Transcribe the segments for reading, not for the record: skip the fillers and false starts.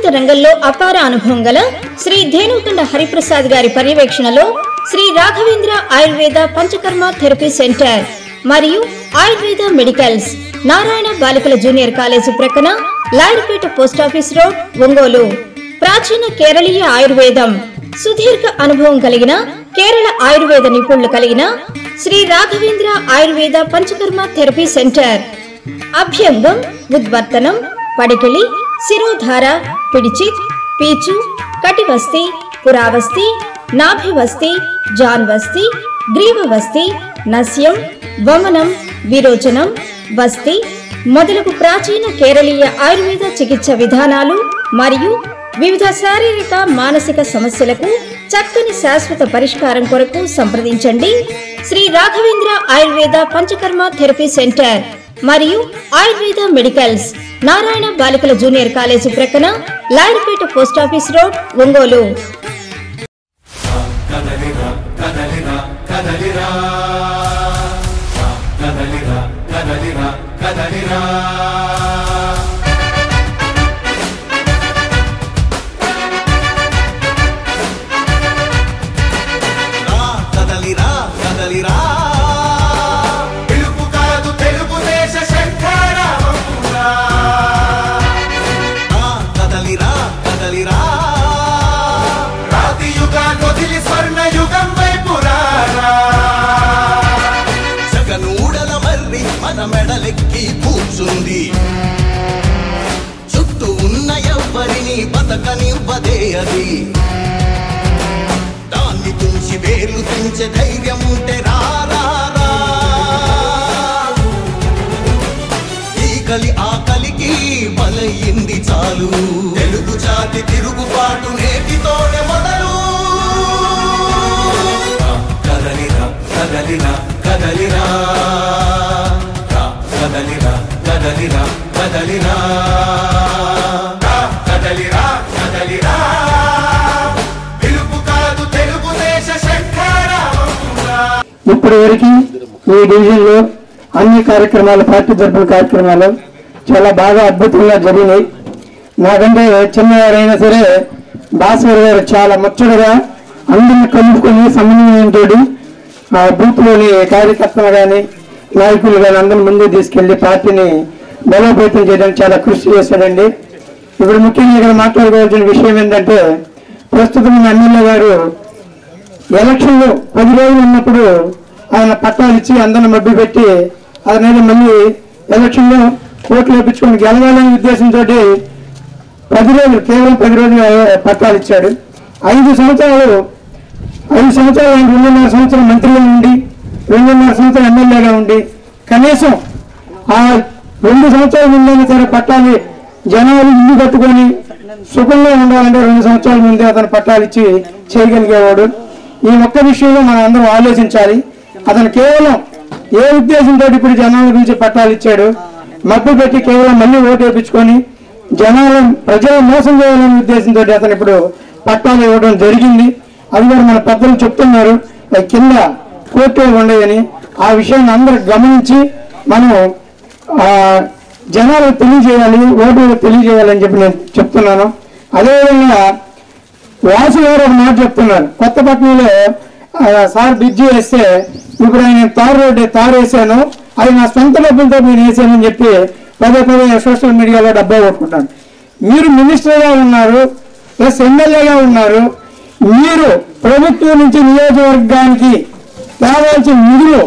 ఆయుర్వేద రంగంలో అపార అనుభవం గల శ్రీ ధేనుకొండ హరిప్రసాద్ గారి పర్యవేక్షణలో శ్రీ రాఘవేంద్ర ఆయుర్వేద పంచకర్మ థెరపీ సెంటర్ మరియు ఆయుర్వేద మెడికల్స్ నారాయణ బాలికల జూనియర్ కాలేజీ ప్రక్కన లాయర్పేట పోస్టాఫీస్ రోడ్ ఒంగోలు. ప్రాచీన కేరళీయ ఆయుర్వేదం సుదీర్ఘ అనుభవం కలిగిన కేరళ ఆయుర్వేద నిపుణులు కలిగిన శ్రీ రాఘవేంద్ర ఆయుర్వేద పంచకర్మ థెరపీ సెంటర్. అభ్యంగం, ఉద్వర్తనం, పడికిలి, శిరోధార, పిడిచిత్, పీచు, కటివస్తి, పురావస్తి, నాభివస్తి, జాన్వస్తి, గ్రీవవస్తి, నస్యం, వమనం, విరోచనం, వస్తి మొదలగు ప్రాచీన కేరళీయ ఆయుర్వేద చికిత్స విధానాలు మరియు వివిధ శారీరక మానసిక సమస్యలకు చక్కని శాశ్వత పరిష్కారం కొరకు సంప్రదించండి. శ్రీ రాఘవేంద్ర ఆయుర్వేద పంచకర్మ థెరపీ సెంటర్ మరియు ఆయుర్వేద మెడికల్స్ నారాయణ బాలికల జూనియర్ కాలేజీ ప్రక్కన లాయర్పేట పోస్టాఫీస్ రోడ్ ఒంగోలు. మెడలెక్కి కూర్చుంది, చుట్టూ ఉన్న ఎవ్వరిని బతకనివ్వదే అది. దాన్ని తుంచి వేర్లు తెంచే ధైర్యం ఉంటే రారా, ఈ కలి ఆకలికి బలయింది చాలు. తెలుగు జాతి తిరుగుబాటు నేటితోనే మొదలు. కదలిరా కదలిరా కదలిరా కదలిరా కదలిరా కదలిరా కదలిరా కదలిరా, పిలుపు కాదు తెలుగుదేశ శంఖారావంగా. ఇప్పటి వరకు ఈ డివిజన్ లో అన్ని కార్యక్రమాలు, పార్టీ తరపున కార్యక్రమాలు చాలా బాగా అద్భుతంగా జరిగినాయి. నాకంటే చిన్నవారైనా సరే భాస్కర్ గారు చాలా ముచ్చటగా అందరిని కలుపుకొని సమన్వయంతో బూత్ లోని కార్యకర్తలు కానీ నాయకులు కానీ అందరి ముందు తీసుకెళ్లి పార్టీని బలోపేతం చేయడానికి చాలా కృషి చేశాడండి. ఇప్పుడు ముఖ్యంగా ఇక్కడ మాట్లాడుకోవాల్సిన విషయం ఏంటంటే, ప్రస్తుతం ఎమ్మెల్యే గారు ఎలక్షన్లు 10 రోజులు ఉన్నప్పుడు ఆయన పట్టాలు ఇచ్చి అందరిని మబ్బి పెట్టి అతనేది మళ్ళీ ఎలక్షన్లో ఓట్లు వేయించుకొని గెలవాలనే ఉద్దేశంతో 10 రోజులు, కేవలం 10 రోజులు పట్టాలు ఇచ్చాడు. 5 సంవత్సరాలు 2.5 సంవత్సరం మంత్రిగా ఉండి 2.5 సంవత్సరం ఎమ్మెల్యేగా ఉండి కనీసం ఆ 2 సంవత్సరాల ముందైనా సరే పట్టాలు జనాలు ఇల్లు కట్టుకొని సుఖంగా ఉండాలంటే 2 సంవత్సరాల ముందే అతను పట్టాలు ఇచ్చి చేయగలిగేవాడు. ఈ ఒక్క విషయంలో మనం అందరం ఆలోచించాలి. అతను కేవలం ఏ ఉద్దేశంతో ఇప్పుడు జనాల గురించి పట్టాలు ఇచ్చాడు, మబ్బు పెట్టి కేవలం మళ్ళీ ఓటు వేయించుకొని ప్రజలు మోసం చేయాలనే ఉద్దేశంతో అతను ఇప్పుడు పట్టాలు ఇవ్వడం జరిగింది. అది కూడా మన పెద్దలు చెప్తున్నారు, కింద కోర్టులు ఉండేదని. ఆ విషయాన్ని అందరూ గమనించి మనం జనాలకు తెలియజేయాలి, ఓటు తెలియజేయాలని చెప్పి నేను చెప్తున్నాను. అదేవిధంగా వాసు గారు ఒక మాట చెప్తున్నారు, కొత్తపట్నంలో సార్ బ్రిడ్జి వేస్తే ఇప్పుడు ఆయన తారు వేసాను, అది నా సొంత డబ్బులతో నేను వేసానని చెప్పి పదే సోషల్ మీడియాలో డబ్బా కొట్టుకుంటాను. మీరు మినిస్టర్గా ఉన్నారు, ప్లస్ ఎమ్మెల్యేగా ఉన్నారు. మీరు ప్రభుత్వం నుంచి నియోజకవర్గానికి తేవాల్సిన నిధులు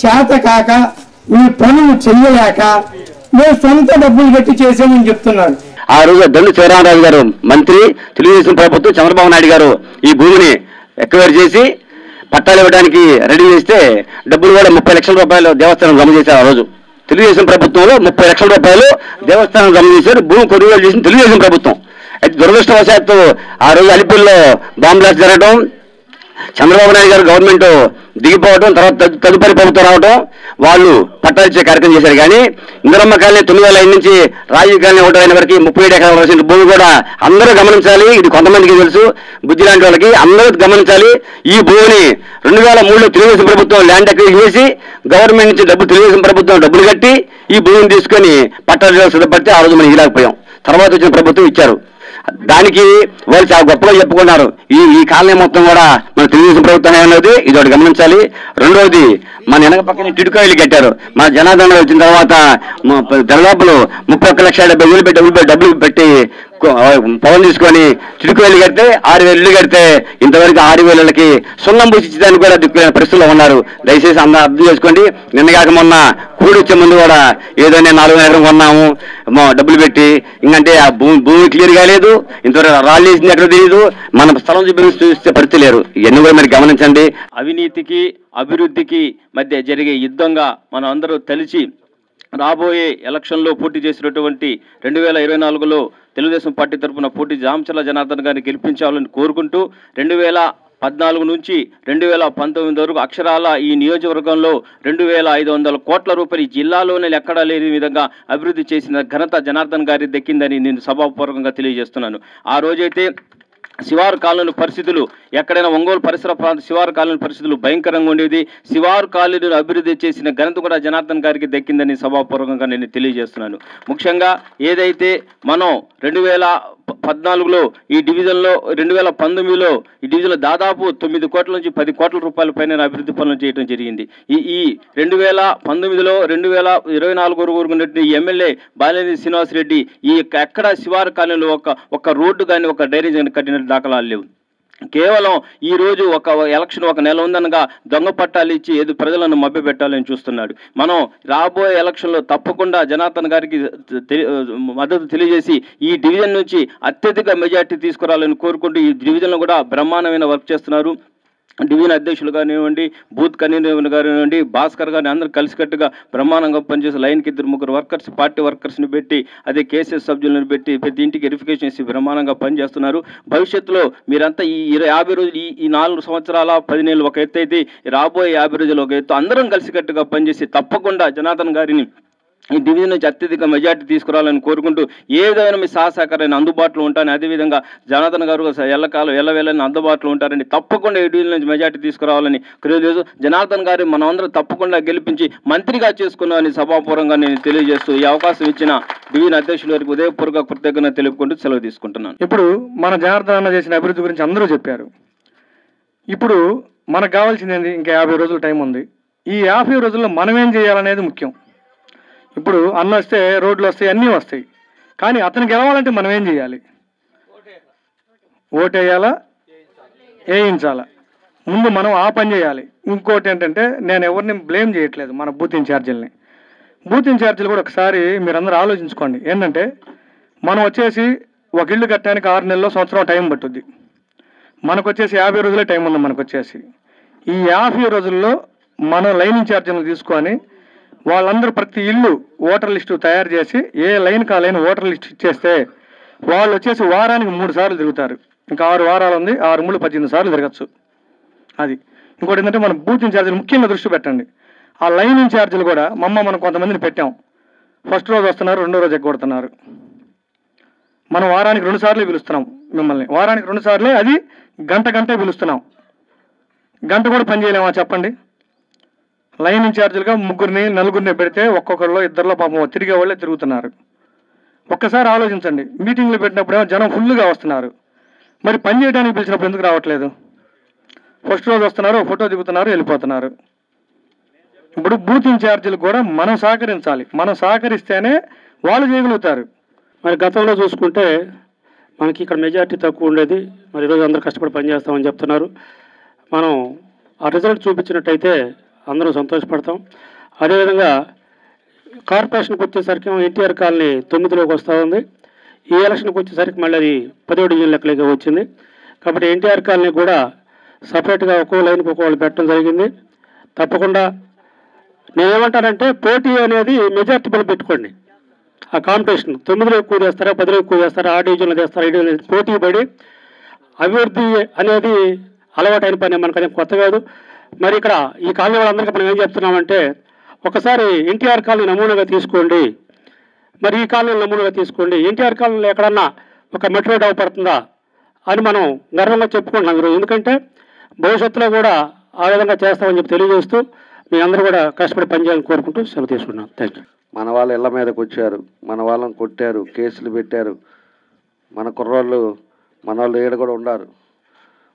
చేత కాక మీ పనులు చెయ్యలేక మేము సొంత డబ్బులు పెట్టి చేసామని చెప్తున్నారు. ఆ రోజు దొల్లి శివరామరాజు గారు మంత్రి, తెలుగుదేశం ప్రభుత్వం చంద్రబాబు నాయుడు గారు ఈ భూమిని ఎక్వైర్ చేసి పట్టాలు ఇవ్వడానికి రెడీ చేస్తే డబ్బులు కూడా 30 లక్షల రూపాయలు దేవస్థానం జమ చేశారు. ఆ రోజు తెలుగుదేశం ప్రభుత్వంలో 30 లక్షల రూపాయలు దేవస్థానం జమ చేశారు. భూమి కొనుగోలు చేసిన తెలుగుదేశం ప్రభుత్వం. అయితే దురదృష్టవశాత్తు ఆ రోజు అలిపిల్లో బాంబ్ బ్లాస్ట్ జరగడం, చంద్రబాబు నాయుడు గారు గవర్నమెంట్ దిగిపోవడం, తర్వాత తదుపరి ప్రభుత్వం రావడం, వాళ్ళు పట్టాలిచ్చే కార్యక్రమం చేశారు. కానీ ఇందిరమ్మ కాలనీ 9,005 నుంచి రాజీవ్ కాలనీ 1 వరకు 37 ఎకరాల వరకు భూమి కూడా అందరూ గమనించాలి. ఇది కొంతమందికి తెలుసు, బుద్ధి లాంటి వాళ్ళకి అందరూ గమనించాలి. ఈ భూమిని 2003లో తెలుగుదేశం ప్రభుత్వం ల్యాండ్ అక్వైర్ చేసి గవర్నమెంట్ నుంచి తెలుగుదేశం ప్రభుత్వం డబ్బులు కట్టి ఈ భూమిని తీసుకొని పట్టాలు సిద్ధపడితే ఆ రోజు మనం ఇలాకపోయాం. తర్వాత వచ్చిన ప్రభుత్వం ఇచ్చారు. దానికి వాళ్ళు చాలా గొప్పగా చెప్పుకున్నారు. ఈ కాలనీ మొత్తం కూడా మన తెలుగుదేశం ప్రభుత్వం అనేది ఇది ఒకటి గమనించాలి. రెండవది మన వెనక పక్కన టిడుకాయలు కట్టారు. మన జనార్దన్ వచ్చిన తర్వాత దరిదాపులు 31,70,000 డబ్బులు పెట్టి పొలం తీసుకొని చిడుకువేలు కడితే 6,000 ఇల్లు కడితే ఇంతవరకు 6,000కి సున్నం పూసిచ్చేదానికి కూడా దిక్కులేని పరిస్థితుల్లో ఉన్నారు. దయచేసి అందరూ అర్థం చేసుకోండి. నిన్నగాక మొన్న కూడి వచ్చే ముందు కూడా ఏదో నేను 4 ఎకరం కొన్నాము డబ్బులు పెట్టి, ఇంకంటే ఆ భూమి క్లియర్ కాలేదు, ఇంతవరకు రాళ్ళు వేసింది ఎక్కడ తెలియదు, మన స్థలం చూస్తే పరిస్థితి లేరు. ఇవన్నీ కూడా మీరు గమనించండి. అవినీతికి అభివృద్ధికి మధ్య జరిగే యుద్ధంగా మనం అందరూ తెలిసి రాబోయే ఎలక్షన్లో పోటీ చేసినటువంటి 2024లో తెలుగుదేశం పార్టీ తరఫున పోటీ జామచర్ల జనార్దన్ గారిని గెలిపించాలని కోరుకుంటూ 2014 నుంచి 2019 వరకు అక్షరాల ఈ నియోజకవర్గంలో 2,500 కోట్ల రూపాయలు ఈ జిల్లాలోనే ఎక్కడా లేని విధంగా అభివృద్ధి చేసిన ఘనత జనార్దన్ గారి దక్కిందని నేను సభాపూర్వకంగా తెలియజేస్తున్నాను. ఆ రోజైతే శివారు కాలనీ పరిస్థితులు ఎక్కడైనా ఒంగోలు పరిసర ప్రాంత శివారు కాలనీ పరిస్థితులు భయంకరంగా ఉండేది. శివారు కాలనీను అభివృద్ధి చేసిన ఘనత కూడా జనార్దన్ గారికి దక్కిందని సభాపూర్వకంగా నేను తెలియజేస్తున్నాను. ముఖ్యంగా ఏదైతే మనం 2014లో ఈ డివిజన్లో 2019లో ఈ డివిజన్లో దాదాపు 9 కోట్ల నుంచి 10 కోట్ల రూపాయల పైన అభివృద్ధి పనులు చేయడం జరిగింది. ఈ 2019లో 2024 వరకు ఉన్నటువంటి ఎమ్మెల్యే బాలినేని శ్రీనివాసరెడ్డి ఈ ఎక్కడ శివారు కాలనీలో ఒక రోడ్డు కానీ ఒక డ్రైనేజ్ కానీ కట్టిన దాఖలాలు లేవు. కేవలం ఈ రోజు ఒక ఎలక్షన్ ఒక నెల ఉందనగా దొంగ పట్టాలు ఇచ్చి ఏదో ప్రజలను మభ్యపెట్టాలని చూస్తున్నాడు. మనం రాబోయే ఎలక్షన్లో తప్పకుండా జనార్దన్ గారికి మద్దతు తెలియజేసి ఈ డివిజన్ నుంచి అత్యధిక మెజార్టీ తీసుకురావాలని కోరుకుంటూ ఈ డివిజన్లో కూడా బ్రహ్మాండమైన వర్క్ చేస్తున్నారు. డివిజన్ అధ్యక్షులు కానివ్వండి, బూత్ కన్వీనర్ కానివ్వండి, భాస్కర్ గారిని అందరూ కలిసికట్టుగా బ్రహ్మాండంగా పనిచేసి లైన్కి 2-3 వర్కర్స్ పార్టీ వర్కర్స్ని పెట్టి అదే కేసెస్ సభ్యులను పెట్టి ప్రతి ఇంటికి వెరిఫికేషన్ చేసి బ్రహ్మాండంగా పనిచేస్తున్నారు. భవిష్యత్తులో మీరంతా ఈ 50 రోజులు ఈ 4 సంవత్సరాల 10 నెలలు ఒక ఎత్తు అయితే రాబోయే 50 రోజులు ఒక ఎత్తు అందరం కలిసికట్టుగా పనిచేసి తప్పకుండా జనార్దన్ గారిని ఈ డివిజన్ నుంచి అత్యధిక మెజార్టీ తీసుకురావాలని కోరుకుంటూ ఏ విధమైన మీ సహకారాన్ని అందుబాటులో ఉంటానని, అదేవిధంగా జనార్దన్ గారు ఎల్లవేళని అందుబాటులో ఉంటారని, తప్పకుండా ఈ డివిజన్ నుంచి మెజార్టీ తీసుకురావాలని తెలియజేస్తూ జనార్దన్ గారు మనం అందరం తప్పకుండా గెలిపించి మంత్రిగా చేసుకున్నామని సభాపూర్వంగా నేను తెలియజేస్తూ ఈ అవకాశం ఇచ్చిన డివిజన్ అధ్యక్షుల వారికి ఉదయపూర్వక కృతజ్ఞతలు తెలుపుకుంటూ సెలవు తీసుకుంటున్నాను. ఇప్పుడు మన జనార్దన్ అన్న చేసిన అభివృద్ధి గురించి అందరూ చెప్పారు. ఇప్పుడు మనకు కావాల్సింది ఏంటి? ఇంకా 50 రోజులు టైం ఉంది. ఈ 50 రోజుల్లో మనం ఏం చేయాలనేది ముఖ్యం. ఇప్పుడు అన్న వస్తే రోడ్లు వస్తాయి, అన్నీ వస్తాయి, కానీ అతను గెలవాలంటే మనం ఏం చేయాలి? ఓటేయాలా, వేయించాలా? ముందు మనం ఆ పని చేయాలి. ఇంకోటి ఏంటంటే, నేను ఎవరిని బ్లేమ్ చేయట్లేదు, మన బూత్ ఇన్ఛార్జీలని. బూత్ ఇన్ఛార్జీలు కూడా ఒకసారి మీరందరూ ఆలోచించుకోండి. ఏంటంటే, మనం వచ్చేసి ఒక ఇల్లు కట్టడానికి 6 నెలల్లో సంవత్సరం టైం పట్టుద్ది. మనకు వచ్చేసి 50 రోజులే టైం ఉంది. మనకు వచ్చేసి ఈ 50 రోజుల్లో మనం లైన్ ఇన్ఛార్జీలను తీసుకొని వాళ్ళందరూ ప్రతి ఇల్లు ఓటర్ లిస్టు తయారు చేసి ఏ లైన్కి ఆ లైన్ ఓటర్ లిస్ట్ ఇచ్చేస్తే వాళ్ళు వచ్చేసి వారానికి 3 సార్లు తిరుగుతారు. ఇంకా 6 వారాలు ఉంది, 6 3 18 సార్లు తిరగచ్చు. అది ఇంకోటి ఏంటంటే, మన బూత్ ఇన్ఛార్జీలు ముఖ్యంగా దృష్టి పెట్టండి. ఆ లైన్ ఇన్ఛార్జీలు కూడా మనం కొంతమందిని పెట్టాం. ఫస్ట్ రోజు వస్తున్నారు, రెండో రోజు ఎగ్గొడుతున్నారు. మనం వారానికి 2 సార్లు పిలుస్తున్నాం మిమ్మల్ని. వారానికి 2 సార్లే, అది గంటే పిలుస్తున్నాం. గంట కూడా పని చేయలేమా చెప్పండి? లైన్ ఇన్ఛార్జీలుగా 3-4 పెడితే ఒక్కొక్కరిలో 2 పాపం తిరిగే వాళ్ళే తిరుగుతున్నారు. ఒక్కసారి ఆలోచించండి. మీటింగ్లు పెట్టినప్పుడేమో జనం ఫుల్గా వస్తున్నారు, మరి పని చేయడానికి పిలిచినప్పుడు ఎందుకు రావట్లేదు? ఫస్ట్ రోజు వస్తున్నారు, ఫోటో దిగుతున్నారు, వెళ్ళిపోతున్నారు. ఇప్పుడు బూత్ ఇన్ఛార్జీలు కూడా మనం సహకరించాలి. మనం సహకరిస్తేనే వాళ్ళు చేయగలుగుతారు. మరి గతంలో చూసుకుంటే మనకి ఇక్కడ మెజార్టీ తక్కువ ఉండేది. మరి ఈరోజు అందరూ కష్టపడి పనిచేస్తామని చెప్తున్నారు. మనం ఆ రిజల్ట్ చూపించినట్టయితే అందరూ సంతోషపడతాం. అదేవిధంగా కార్పొరేషన్కి వచ్చేసరికి ఎన్టీఆర్ కాలనీ 9లోకి వస్తూ ఉంది. ఈ ఎలక్షన్కి వచ్చేసరికి మళ్ళీ అది 10వ డివిజన్ లెక్కలకి వచ్చింది. కాబట్టి ఎన్టీఆర్ కాలనీ కూడా సపరేట్గా ఒక్కో లైన్కి ఒక్కోళ్ళు పెట్టడం జరిగింది. తప్పకుండా నేనేమంటానంటే, పోటీ అనేది మెజార్టీ బలం పెట్టుకోండి. ఆ కాంపిటీషన్ 9లో ఎక్కువ చేస్తారా, 10లో ఎక్కువ చేస్తారా, ఆ డివిజన్లో చేస్తారా, ఈ డివిజన్ పోటీ పడి అభివృద్ధి అనేది అలవాటైన పని, మనకనేది కొత్త కాదు. మరి ఇక్కడ ఈ కాలనీ వాళ్ళందరికీ మనం ఏం చెప్తున్నామంటే, ఒకసారి ఎన్టీఆర్ కాలనీ నమూనాగా తీసుకోండి, మరి ఈ కాలనీ నమూనాగా తీసుకోండి. ఎన్టీఆర్ కాలనీలో ఎక్కడన్నా ఒక మెట్రో అవపడుతుందా అని మనం గర్వంగా చెప్పుకుంటున్నాం ఈరోజు. ఎందుకంటే భవిష్యత్తులో కూడా ఆ విధంగా చేస్తామని చెప్పి తెలియజేస్తూ మీ అందరూ కూడా కష్టపడి పనిచేయాలని కోరుకుంటూ సెలవు తీసుకున్నాం. Thank you. మన వాళ్ళ ఇళ్ల మీదకి వచ్చారు, మన వాళ్ళని కొట్టారు, కేసులు పెట్టారు. మన కుర్రోళ్ళు మనోళ్ళు ఏడు కూడా ఉన్నారు,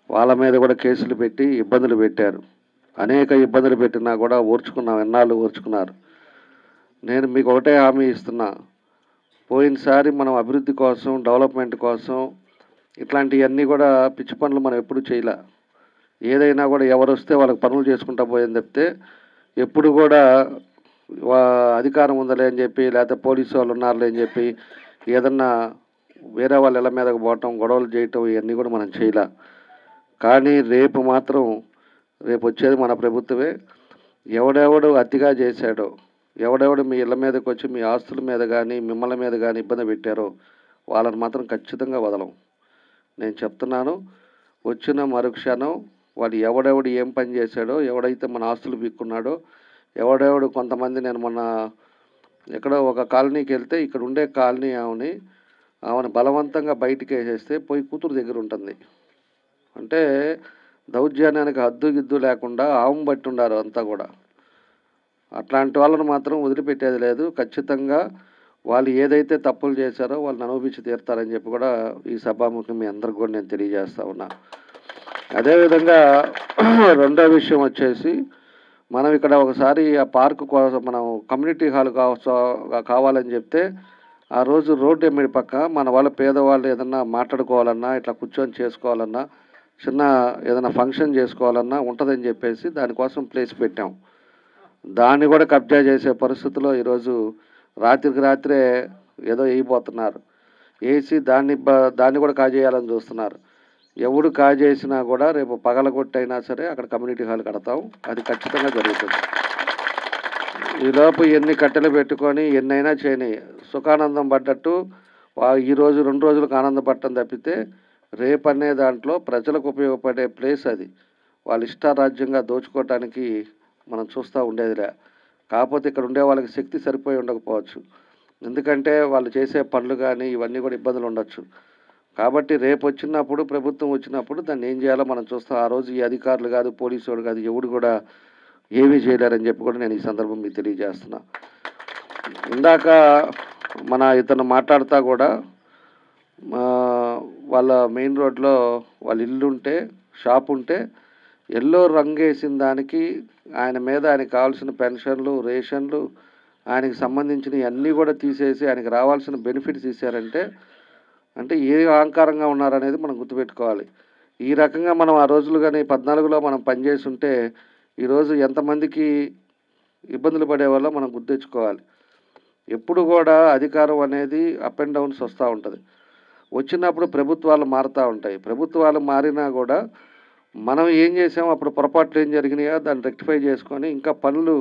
వాళ్ళ మీద కూడా కేసులు పెట్టి ఇబ్బందులు పెట్టారు. అనేక ఇబ్బందులు పెట్టినా కూడా ఓర్చుకున్నాం, ఎన్నాళ్ళు ఓర్చుకున్నారు. నేను మీకు ఒకటే హామీ ఇస్తున్నా, పోయినసారి మనం అభివృద్ధి కోసం, డెవలప్మెంట్ కోసం ఇట్లాంటివన్నీ కూడా పిచ్చి పనులు మనం ఎప్పుడు చేయలే. ఏదైనా కూడా ఎవరు వస్తే వాళ్ళకి పనులు చేసుకుంటా పోయింది తప్పితే ఎప్పుడు కూడా అధికారం ఉందలే అని చెప్పి, లేకపోతే పోలీసు వాళ్ళు ఉన్నారులే అని చెప్పి ఏదన్నా వేరే వాళ్ళ ఇళ్ళ మీదకి పోవటం, గొడవలు చేయటం ఇవన్నీ కూడా మనం చేయలే. కానీ రేపు మాత్రం, రేపు వచ్చేది మన ప్రభుత్వమే. ఎవడెవడు అతిగా చేశాడో, ఎవడెవడు మీ ఇళ్ళ మీదకి వచ్చి మీ ఆస్తుల మీద కానీ మిమ్మల్ని మీద కానీ ఇబ్బంది పెట్టారో వాళ్ళని మాత్రం ఖచ్చితంగా వదలం. నేను చెప్తున్నాను, వచ్చిన మరుక్షణం వాడు ఎవడెవడు ఏం పని చేశాడో, ఎవడైతే మన ఆస్తులు పీక్కున్నాడో, ఎవడెవడు కొంతమంది, నేను మొన్న ఎక్కడో ఒక కాలనీకి వెళ్తే ఇక్కడ ఉండే కాలనీ ఆమెను బలవంతంగా బయటికి వేసేస్తే పోయి కూతురు దగ్గర ఉంటుంది. అంటే దౌర్జన్యానికి హద్దు గిద్దు లేకుండా ఆవు బట్టి ఉండారు అంతా కూడా. అట్లాంటి వాళ్ళను మాత్రం వదిలిపెట్టేది లేదు. ఖచ్చితంగా వాళ్ళు ఏదైతే తప్పులు చేశారో వాళ్ళని అనుభవించి తీరుతారని చెప్పి కూడా ఈ సభాముఖం మీ అందరికి కూడా నేను తెలియజేస్తా ఉన్నా. అదేవిధంగా రెండో విషయం వచ్చేసి, మనం ఇక్కడ ఒకసారి ఆ పార్కు కోసం మనం కమ్యూనిటీ హాల్ కావాలని చెప్తే ఆ రోజు రోడ్డు ఎమ్మిడి పక్క మన వాళ్ళ పేదవాళ్ళు ఏదన్నా మాట్లాడుకోవాలన్నా, ఇట్లా కూర్చొని చేసుకోవాలన్నా, చిన్న ఏదైనా ఫంక్షన్ చేసుకోవాలన్నా ఉంటుందని చెప్పేసి దానికోసం ప్లేస్ పెట్టాం. దాన్ని కూడా కబ్జా చేసే పరిస్థితిలో ఈరోజు రాత్రికి రాత్రే ఏదో వేయబోతున్నారు. వేసి దాన్ని కూడా కాజేయాలని చూస్తున్నారు. ఎవడు కాజేసినా కూడా రేపు పగలగొట్టైనా సరే అక్కడ కమ్యూనిటీ హాల్ కడతాం, అది ఖచ్చితంగా జరుగుతుంది. ఈలోపు ఎన్ని కట్టెలు పెట్టుకొని ఎన్నైనా చేయని సుఖానందం పడ్డట్టు ఈరోజు 2 రోజులకు ఆనందపడటం తప్పితే రేపు అనే దాంట్లో ప్రజలకు ఉపయోగపడే ప్లేస్ అది. వాళ్ళు ఇష్టారాజ్యంగా దోచుకోవటానికి మనం చూస్తూ ఉండేదిలే. కాకపోతే ఇక్కడ ఉండే వాళ్ళకి శక్తి సరిపోయి ఉండకపోవచ్చు, ఎందుకంటే వాళ్ళు చేసే పనులు కానీ ఇవన్నీ కూడా ఇబ్బందులు ఉండొచ్చు. కాబట్టి రేపు వచ్చినప్పుడు, ప్రభుత్వం వచ్చినప్పుడు దాన్ని ఏం చేయాలో మనం చూస్తాం. ఆ రోజు ఈ అధికారులు కాదు, పోలీసు వాడు కాదు, ఎవడు కూడా ఏమీ చేయలేరని చెప్పి కూడా నేను ఈ సందర్భం మీకు తెలియజేస్తున్నా. ఇందాక మన ఇతను మాట్లాడుతూ కూడా వాళ్ళ మెయిన్ రోడ్లో వాళ్ళ ఇల్లు ఉంటే, షాప్ ఉంటే, ఎల్లో రంగేసిన దానికి ఆయనకు కావాల్సిన పెన్షన్లు, రేషన్లు, ఆయనకి సంబంధించినవి అన్నీ కూడా తీసేసి ఆయనకి రావాల్సిన బెనిఫిట్స్ ఇచ్చారంటే అంటే ఏ అహంకారంగా ఉన్నారనేది మనం గుర్తుపెట్టుకోవాలి. ఈ రకంగా మనం ఆ రోజులు కానీ 14లో మనం పనిచేసి ఉంటే ఈరోజు ఎంతమందికి ఇబ్బందులు పడేవాళ్ళో మనం గుర్తించుకోవాలి. ఎప్పుడు కూడా అధికారం అనేది అప్ అండ్ డౌన్స్ వస్తూ ఉంటుంది. వచ్చినప్పుడు ప్రభుత్వాలు మారుతూ ఉంటాయి. ప్రభుత్వాలు మారినా కూడా మనం ఏం చేసామో, అప్పుడు పొరపాట్లు ఏం జరిగినాయో దాన్ని రెక్టిఫై చేసుకొని ఇంకా పనులు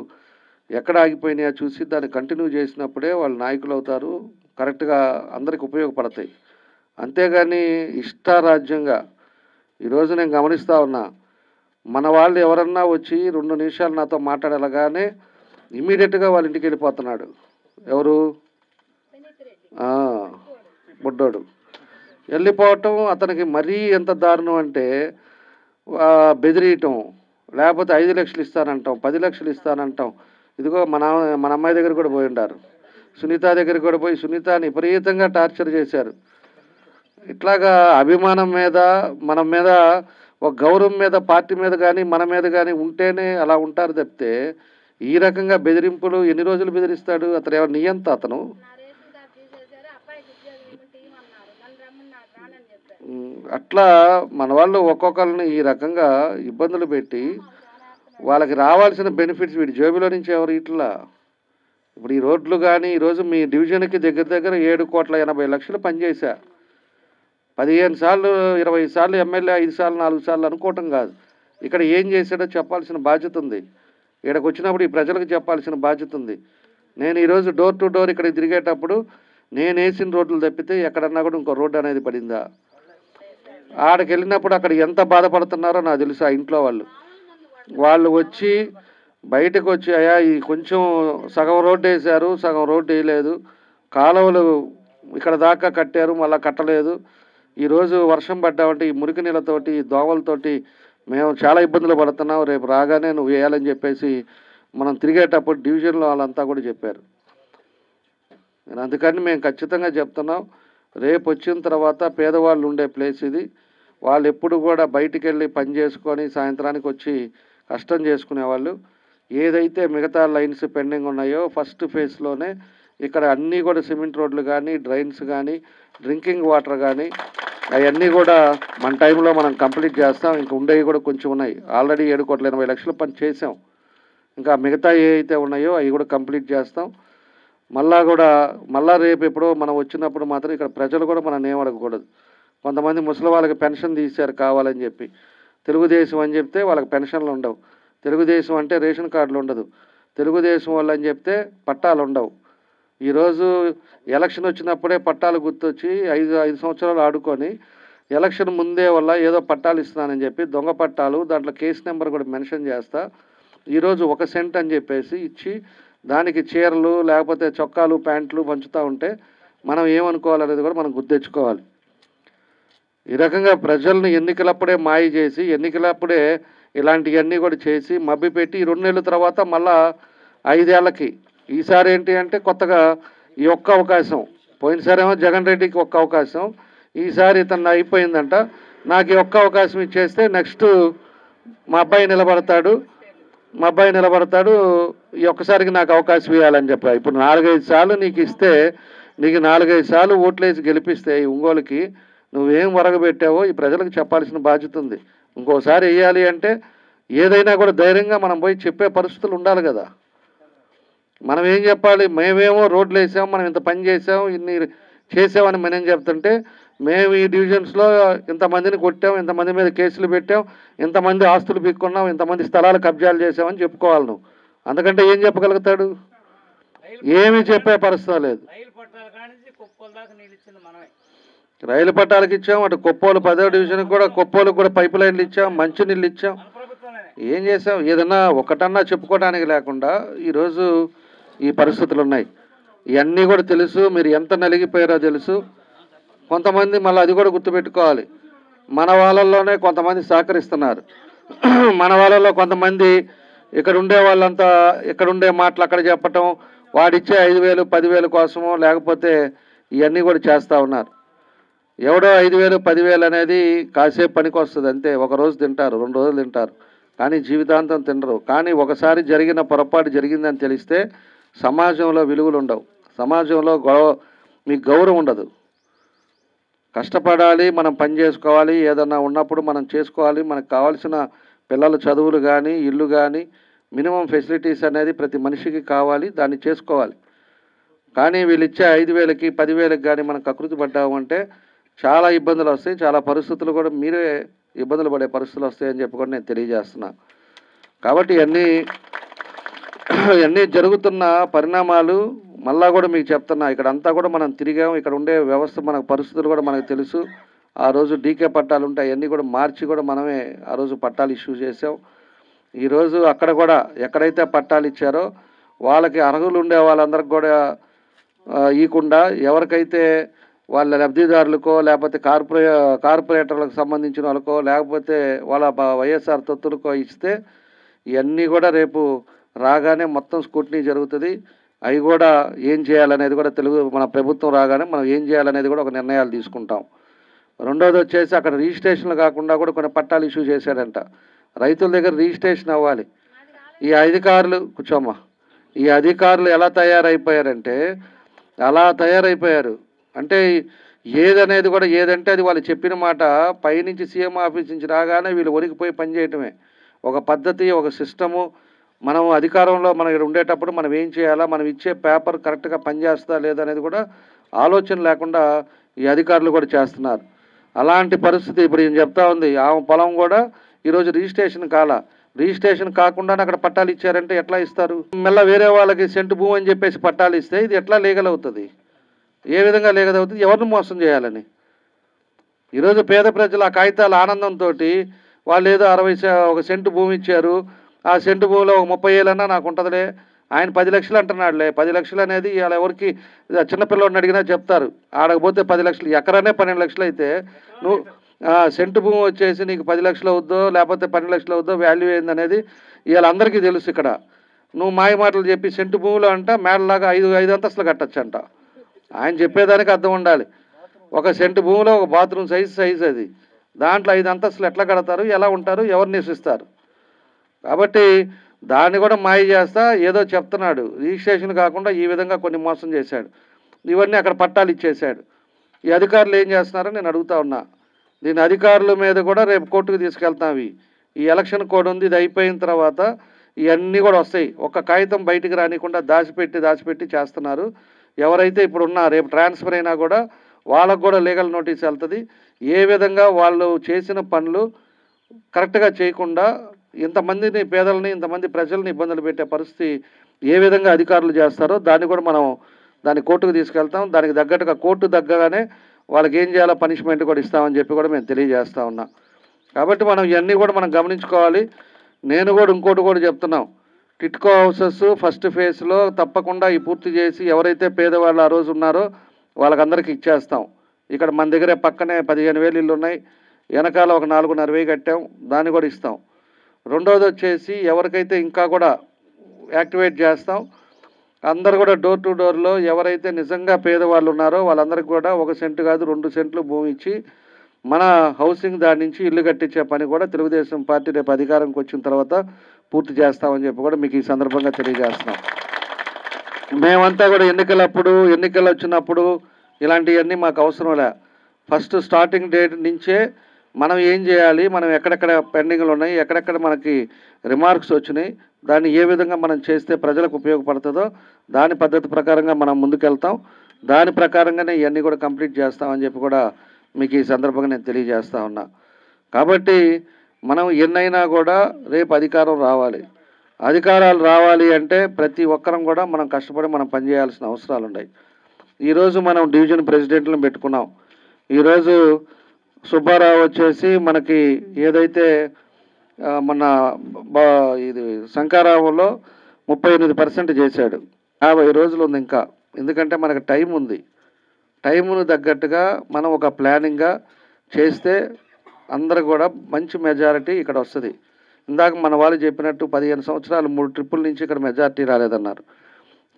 ఎక్కడ ఆగిపోయినాయో చూసి దాన్ని కంటిన్యూ చేసినప్పుడే వాళ్ళు నాయకులు అవుతారు, కరెక్ట్గా అందరికి ఉపయోగపడతాయి. అంతేగాని ఇష్టారాజ్యంగా ఈరోజు నేను గమనిస్తూ ఉన్నా, మన వాళ్ళు ఎవరన్నా వచ్చి 2 నిమిషాలు నాతో మాట్లాడగానే ఇమీడియట్గా వాళ్ళ ఇంటికి వెళ్ళిపోతున్నాడు. ఎవరు? బుడ్డోడు వెళ్ళిపోవటం. అతనికి మరీ ఎంత దారుణం అంటే బెదిరియటం, లేకపోతే 5 లక్షలు ఇస్తానంటాం, 10 లక్షలు ఇస్తానంటాం. ఇదిగో మన అమ్మాయి దగ్గర కూడా పోయి ఉండారు, సునీత దగ్గరికి కూడా పోయి సునీతని విపరీతంగా టార్చర్ చేశారు. ఇట్లాగా అభిమానం మీద, మన మీద ఒక గౌరవం మీద, పార్టీ మీద కానీ మన మీద కానీ ఉంటేనే అలా ఉంటారు తప్పితే ఈ రకంగా బెదిరింపులు ఎన్ని రోజులు బెదిరిస్తాడు? అతను ఎవరు నియంత? అతను అట్లా మన వాళ్ళు ఒక్కొక్కరిని ఈ రకంగా ఇబ్బందులు పెట్టి వాళ్ళకి రావాల్సిన బెనిఫిట్స్ వీడి జేబులో నుంచి ఎవరు ఇట్లా. ఇప్పుడు ఈ రోడ్లు కానీ ఈరోజు మీ డివిజన్కి దగ్గర 7,80,00,000 పనిచేశా. 15 సార్లు 20 సార్లు ఎమ్మెల్యే, 5 సార్లు 4 సార్లు అనుకోవటం కాదు. ఇక్కడ ఏం చేశాడో చెప్పాల్సిన బాధ్యత ఉంది. ఇక్కడికి వచ్చినప్పుడు ఈ ప్రజలకు చెప్పాల్సిన బాధ్యత ఉంది. నేను ఈరోజు డోర్ టు డోర్ ఇక్కడికి తిరిగేటప్పుడు నేను వేసిన రోడ్లు తప్పితే ఎక్కడన్నా కూడా ఇంకో రోడ్డు అనేది పడిందా? ఆడికి వెళ్ళినప్పుడు అక్కడ ఎంత బాధపడుతున్నారో నాకు తెలుసు. ఆ ఇంట్లో వాళ్ళు వచ్చి బయటకు వచ్చి, అయ్యా ఈ కొంచెం సగం రోడ్డు వేశారు, సగం రోడ్డు వేయలేదు, కాలువలు ఇక్కడ దాకా కట్టారు, మళ్ళీ కట్టలేదు. ఈరోజు వర్షం పడ్డామంటే ఈ మురికి నీళ్ళతోటి, దోమలతోటి మేము చాలా ఇబ్బందులు పడుతున్నాం, రేపు రాగానే నువ్వు వేయాలని చెప్పేసి మనం తిరిగేటప్పుడు డివిజన్లో వాళ్ళంతా కూడా చెప్పారు. అందుకని మేము ఖచ్చితంగా చెప్తున్నాం, రేపు వచ్చిన తర్వాత పేదవాళ్ళు ఉండే ప్లేస్ ఇది. వాళ్ళు ఎప్పుడు కూడా బయటికి వెళ్ళి పని చేసుకొని సాయంత్రానికి వచ్చి కష్టం చేసుకునేవాళ్ళు. ఏదైతే మిగతా లైన్స్ పెండింగ్ ఉన్నాయో ఫస్ట్ ఫేజ్లోనే ఇక్కడ అన్నీ కూడా సిమెంట్ రోడ్లు కానీ, డ్రైన్స్ కానీ, డ్రింకింగ్ వాటర్ కానీ అవన్నీ కూడా మన టైంలో మనం కంప్లీట్ చేస్తాం. ఇంక ఉండేవి కూడా కొంచెం ఉన్నాయి. ఆల్రెడీ 7,80,00,000 పని చేసాం. ఇంకా మిగతా ఏ అయితే ఉన్నాయో అవి కూడా కంప్లీట్ చేస్తాం. మళ్ళా రేపు ఎప్పుడో మనం వచ్చినప్పుడు మాత్రం ఇక్కడ ప్రజలు కూడా మనం ఏం అడగకూడదు. కొంతమంది ముసలి వాళ్ళకి పెన్షన్ తీశారు కావాలని చెప్పి, తెలుగుదేశం అని చెప్తే వాళ్ళకి పెన్షన్లు ఉండవు. తెలుగుదేశం అంటే రేషన్ కార్డులు ఉండదు. తెలుగుదేశం వాళ్ళు అని చెప్తే పట్టాలు ఉండవు. ఈరోజు ఎలక్షన్ వచ్చినప్పుడే పట్టాలు గుర్తొచ్చి 5 సంవత్సరాలు ఆడుకొని ఎలక్షన్ ముందే వల్ల ఏదో పట్టాలు ఇస్తున్నానని చెప్పి దొంగ పట్టాలు, దాంట్లో కేసు నెంబర్ కూడా మెన్షన్ చేస్తా ఈరోజు 1 సెంట్ అని చెప్పేసి ఇచ్చి దానికి చీరలు లేకపోతే చొక్కాలు ప్యాంట్లు పంచుతూ ఉంటే మనం ఏమనుకోవాలనేది కూడా మనం గుర్తెచ్చుకోవాలి. ఈ రకంగా ప్రజల్ని ఎన్నికలప్పుడే మాయ చేసి, ఎన్నికలప్పుడే ఇలాంటివన్నీ కూడా చేసి మభ్యపెట్టి 2 నెలల తర్వాత మళ్ళా 5 ఏళ్ళకి ఈసారి ఏంటి అంటే కొత్తగా ఈ ఒక్క అవకాశం, పోయినసారేమో జగన్ రెడ్డికి ఒక్క అవకాశం, ఈసారి ఇతను అయిపోయిందంట, నాకు ఈ ఒక్క అవకాశం ఇచ్చేస్తే నెక్స్ట్ మా అబ్బాయి నిలబడతాడు ఈ ఒక్కసారికి నాకు అవకాశం ఇవ్వాలని చెప్పా. ఇప్పుడు 4-5 సార్లు నీకు ఇస్తే, నీకు 4-5 సార్లు ఓట్లేసి గెలిపిస్తే ఈ ఒంగోలుకి నువ్వేం వరగబెట్టావో ఈ ప్రజలకు చెప్పాల్సిన బాధ్యత ఉంది. ఇంకోసారి వేయాలి అంటే ఏదైనా కూడా ధైర్యంగా మనం పోయి చెప్పే పరిస్థితులు ఉండాలి కదా. మనం ఏం చెప్పాలి, మేమేమో రోడ్లు వేసాం, మనం ఇంత పని చేసాం, ఇన్ని చేసామని మనం ఏం చెప్తుంటే, మేము ఈ డివిజన్స్లో ఇంతమందిని కొట్టాం, ఇంతమంది మీద కేసులు పెట్టాం, ఇంతమంది ఆస్తులు పీక్కున్నాం, ఇంతమంది స్థలాలు కబ్జాలు చేసామని చెప్పుకోవాలి నువ్వు. అందుకంటే ఏం చెప్పగలుగుతాడు? ఏమీ చెప్పే పరిస్థితి లేదు. రైలు పట్టాలకు ఇచ్చాం, అటు కొప్పోలు 10వ డివిజన్కి కూడా కొప్పోలకు కూడా పైప్ లైన్లు ఇచ్చాం, మంచినీళ్ళు ఇచ్చాం. ఏం చేసాం? ఏదన్నా ఒకటన్నా చెప్పుకోవడానికి లేకుండా ఈరోజు ఈ పరిస్థితులు ఉన్నాయి. ఇవన్నీ కూడా తెలుసు, మీరు ఎంత నలిగిపోయారో తెలుసు. కొంతమంది మళ్ళీ అది కూడా గుర్తుపెట్టుకోవాలి, మన వాళ్ళల్లోనే కొంతమంది సహకరిస్తున్నారు. మన వాళ్ళలో కొంతమంది ఇక్కడ ఉండే వాళ్ళంతా ఇక్కడ ఉండే మాటలు అక్కడ చెప్పటం, వాడిచ్చే 5,000 10,000 కోసమో లేకపోతే ఇవన్నీ కూడా చేస్తూ ఉన్నారు. ఎవడో 5,000 10,000 అనేది కాసేపు పనికి వస్తుంది అంతే. 1 రోజు తింటారు, 2 రోజులు తింటారు, కానీ జీవితాంతం తినరు. కానీ ఒకసారి జరిగిన పొరపాటు జరిగిందని తెలిస్తే సమాజంలో విలువలు ఉండవు, సమాజంలో మీకు గౌరవం ఉండదు. కష్టపడాలి, మనం పని చేసుకోవాలి, ఏదన్నా ఉన్నప్పుడు మనం చేసుకోవాలి. మనకు కావాల్సిన పిల్లల చదువులు కానీ, ఇల్లు కానీ, మినిమం ఫెసిలిటీస్ అనేది ప్రతి మనిషికి కావాలి, దాన్ని చేసుకోవాలి. కానీ వీళ్ళు ఇచ్చే 5,000కి 10,000కి కానీ మనం కకృతి పడ్డామంటే చాలా ఇబ్బందులు వస్తాయి. చాలా పరిస్థితులు కూడా మీరే ఇబ్బందులు పడే పరిస్థితులు వస్తాయని చెప్పి కూడా నేను తెలియజేస్తున్నా. కాబట్టి ఇవన్నీ జరుగుతున్న పరిణామాలు మళ్ళా కూడా మీకు చెప్తున్నా. ఇక్కడ అంతా కూడా మనం తిరిగాం, ఇక్కడ ఉండే వ్యవస్థ మనకు పరిస్థితులు కూడా మనకు తెలుసు. ఆ రోజు డీకే పట్టాలు ఉంటాయి, అవన్నీ కూడా మార్చి కూడా మనమే ఆ రోజు పట్టాలు ఇష్యూ చేసాం. ఈరోజు అక్కడ కూడా ఎక్కడైతే పట్టాలు ఇచ్చారో వాళ్ళకి అర్హులు ఉండే వాళ్ళందరికి కూడా ఇవ్వకుండా ఎవరికైతే వాళ్ళ లబ్ధిదారులకో లేకపోతే కార్పొరేటర్లకు సంబంధించిన వాళ్ళకో లేకపోతే వాళ్ళ వైఎస్ఆర్ తొత్తులకో ఇస్తే ఇవన్నీ కూడా రేపు రాగానే మొత్తం స్క్రూటినీ జరుగుతుంది. అవి కూడా ఏం చేయాలనేది కూడా మన ప్రభుత్వం రాగానే మనం ఏం చేయాలనేది కూడా ఒక నిర్ణయాలు తీసుకుంటాం. రెండోది వచ్చేసి అక్కడ రిజిస్ట్రేషన్లు కాకుండా కూడా కొన్ని పట్టాలు ఇష్యూ చేశాడంట. రైతుల దగ్గర రిజిస్ట్రేషన్ అవ్వాలి. ఈ అధికారులు ఈ అధికారులు ఎలా తయారైపోయారంటే అలా తయారైపోయారు. అంటే ఏదనేది కూడా ఏదంటే అది వాళ్ళు చెప్పిన మాట పైనుంచి సీఎం ఆఫీస్ నుంచి రాగానే వీళ్ళు వణికిపోయి పనిచేయటమే. ఒక పద్ధతి, ఒక సిస్టము. మనం అధికారంలో మనం ఇక్కడ ఉండేటప్పుడు మనం ఏం చేయాలా, మనం ఇచ్చే పేపర్ కరెక్ట్గా పనిచేస్తా లేదనేది కూడా ఆలోచన లేకుండా ఈ అధికారులు కూడా చేస్తున్నారు. అలాంటి పరిస్థితి ఇప్పుడు నేను చెప్తా ఉంది. ఆ పొలం కూడా ఈరోజు రిజిస్ట్రేషన్ కాకుండా అక్కడ పట్టాలు ఇచ్చారంటే ఎట్లా ఇస్తారు? మళ్ళీ వేరే వాళ్ళకి సెంటు భూమి అని చెప్పేసి పట్టాలు ఇస్తే ఇది ఎట్లా లీగల్ అవుతుంది? ఏ విధంగా లీగల్ అవుతుంది? ఎవరిని మోసం చేయాలని? ఈరోజు పేద ప్రజలు ఆ కాగితాల ఆనందంతో వాళ్ళు ఏదో 1 సెంటు భూమి ఇచ్చారు, ఆ సెంటు భూమిలో ఒక 30 ఏళ్ళన్నా నాకు ఉంటుందిలే, ఆయన 10 లక్షలు అంటున్నాడులే. 10 లక్షలు అనేది ఇలా ఎవరికి చిన్నపిల్లడిని అడిగినా చెప్తారు. ఆడకపోతే 10 లక్షలు, ఎకరానే 12 లక్షలు అయితే నువ్వు సెంటు భూమి వచ్చేసి నీకు 10 లక్షలు అవుద్దో లేకపోతే 12 లక్షలు అవుద్దో వాల్యూ ఏందనేది ఇవాళ అందరికీ తెలుసు. ఇక్కడ నువ్వు మాయ మాటలు చెప్పి సెంటు భూమిలో అంట మేడలాగా 5 అంతస్తులు కట్టచ్చు అంట. ఆయన చెప్పేదానికి అర్థం ఉండాలి. 1 సెంటు భూమిలో ఒక బాత్రూమ్ సైజ్ అది. దాంట్లో 5 అంతస్తులు ఎట్లా కడతారు, ఎలా ఉంటారు, ఎవరు నివసిస్తారు? కాబట్టి దాన్ని కూడా మాయ చేస్తా ఏదో చెప్తున్నాడు. రిజిస్ట్రేషన్ కాకుండా ఈ విధంగా కొన్ని మోసం చేశాడు. ఇవన్నీ అక్కడ పట్టాలు ఇచ్చేశాడు. ఈ అధికారులు ఏం చేస్తున్నారో నేను అడుగుతా ఉన్నా. దీని అధికారుల మీద కూడా రేపు కోర్టుకు తీసుకెళ్తాం. ఈ ఎలక్షన్ కోడ్ ఉంది, ఇది అయిపోయిన తర్వాత ఇవన్నీ కూడా వస్తాయి. ఒక కాగితం బయటికి రానికుండా దాచిపెట్టి చేస్తున్నారు. ఎవరైతే ఇప్పుడు ఉన్నా రేపు ట్రాన్స్ఫర్ అయినా కూడా వాళ్ళకు కూడా లీగల్ నోటీస్ వెళ్తుంది. ఏ విధంగా వాళ్ళు చేసిన పనులు కరెక్ట్గా చేయకుండా ఇంతమందిని పేదలని ఇంతమంది ప్రజల్ని ఇబ్బందులు పెట్టే పరిస్థితి ఏ విధంగా అధికారులు చేస్తారో దాన్ని కూడా మనం దాన్ని కోర్టుకు తీసుకెళ్తాం. దానికి తగ్గట్టుగా కోర్టు తగ్గగానే వాళ్ళకి ఏం చేయాలో పనిష్మెంట్ కూడా ఇస్తామని చెప్పి కూడా మేము తెలియజేస్తా ఉన్నాం. కాబట్టి మనం ఇవన్నీ కూడా మనం గమనించుకోవాలి. నేను కూడా ఇంకోటి కూడా చెప్తున్నాం. టిట్కో హౌసెస్ ఫస్ట్ ఫేజ్లో తప్పకుండా ఈ పూర్తి చేసి ఎవరైతే పేదవాళ్ళు ఆ రోజు ఉన్నారో వాళ్ళకందరికీ ఇచ్చేస్తాం. ఇక్కడ మన దగ్గరే పక్కనే 15,000 ఇళ్ళు ఉన్నాయి. వెనకాల ఒక 4,500 కట్టాం, దాన్ని కూడా ఇస్తాం. రెండోది వచ్చేసి ఎవరికైతే ఇంకా కూడా యాక్టివేట్ చేస్తాం. అందరు కూడా డోర్ టు డోర్లో ఎవరైతే నిజంగా పేదవాళ్ళు ఉన్నారో వాళ్ళందరికీ కూడా 1 సెంటు కాదు 2 సెంట్లు భూమి ఇచ్చి మన హౌసింగ్ దాని నుంచి ఇల్లు కట్టించే పని కూడా తెలుగుదేశం పార్టీ రేపు అధికారంకి వచ్చిన తర్వాత పూర్తి చేస్తామని చెప్పి కూడా మీకు ఈ సందర్భంగా తెలియజేస్తున్నాం. మేమంతా కూడా ఎన్నికలు వచ్చినప్పుడు ఇలాంటివన్నీ మాకు అవసరం లే. ఫస్ట్ స్టార్టింగ్ డేట్ నుంచే మనం ఏం చేయాలి, మనం ఎక్కడెక్కడ పెండింగ్లు ఉన్నాయి, ఎక్కడెక్కడ మనకి రిమార్క్స్ వచ్చినాయి, దాన్ని ఏ విధంగా మనం చేస్తే ప్రజలకు ఉపయోగపడుతుందో దాని పద్ధతి ప్రకారంగా మనం ముందుకెళ్తాం. దాని ప్రకారంగానే ఇవన్నీ కూడా కంప్లీట్ చేస్తామని చెప్పి కూడా మీకు ఈ సందర్భంగా నేను తెలియజేస్తా ఉన్నా. కాబట్టి మనం ఎన్నైనా కూడా రేపు అధికారాలు రావాలి అంటే ప్రతి ఒక్కరం కూడా మనం కష్టపడి మనం పనిచేయాల్సిన అవసరాలు ఉన్నాయి. ఈరోజు మనం డివిజన్ ప్రెసిడెంట్లను పెట్టుకున్నాం. ఈరోజు సుబ్బారావు వచ్చేసి మనకి ఏదైతే మన ఇది శంకారావంలో 38% చేశాడు. 50 రోజులు ఉంది ఇంకా. ఎందుకంటే మనకు టైం ఉంది. టైమును తగ్గట్టుగా మనం ఒక ప్లానింగ్గా చేస్తే అందరూ కూడా మంచి మెజారిటీ ఇక్కడ వస్తుంది. ఇందాక మన వాళ్ళు చెప్పినట్టు 15 సంవత్సరాలు 3 ట్రిప్పుల నుంచి ఇక్కడ మెజారిటీ రాలేదన్నారు.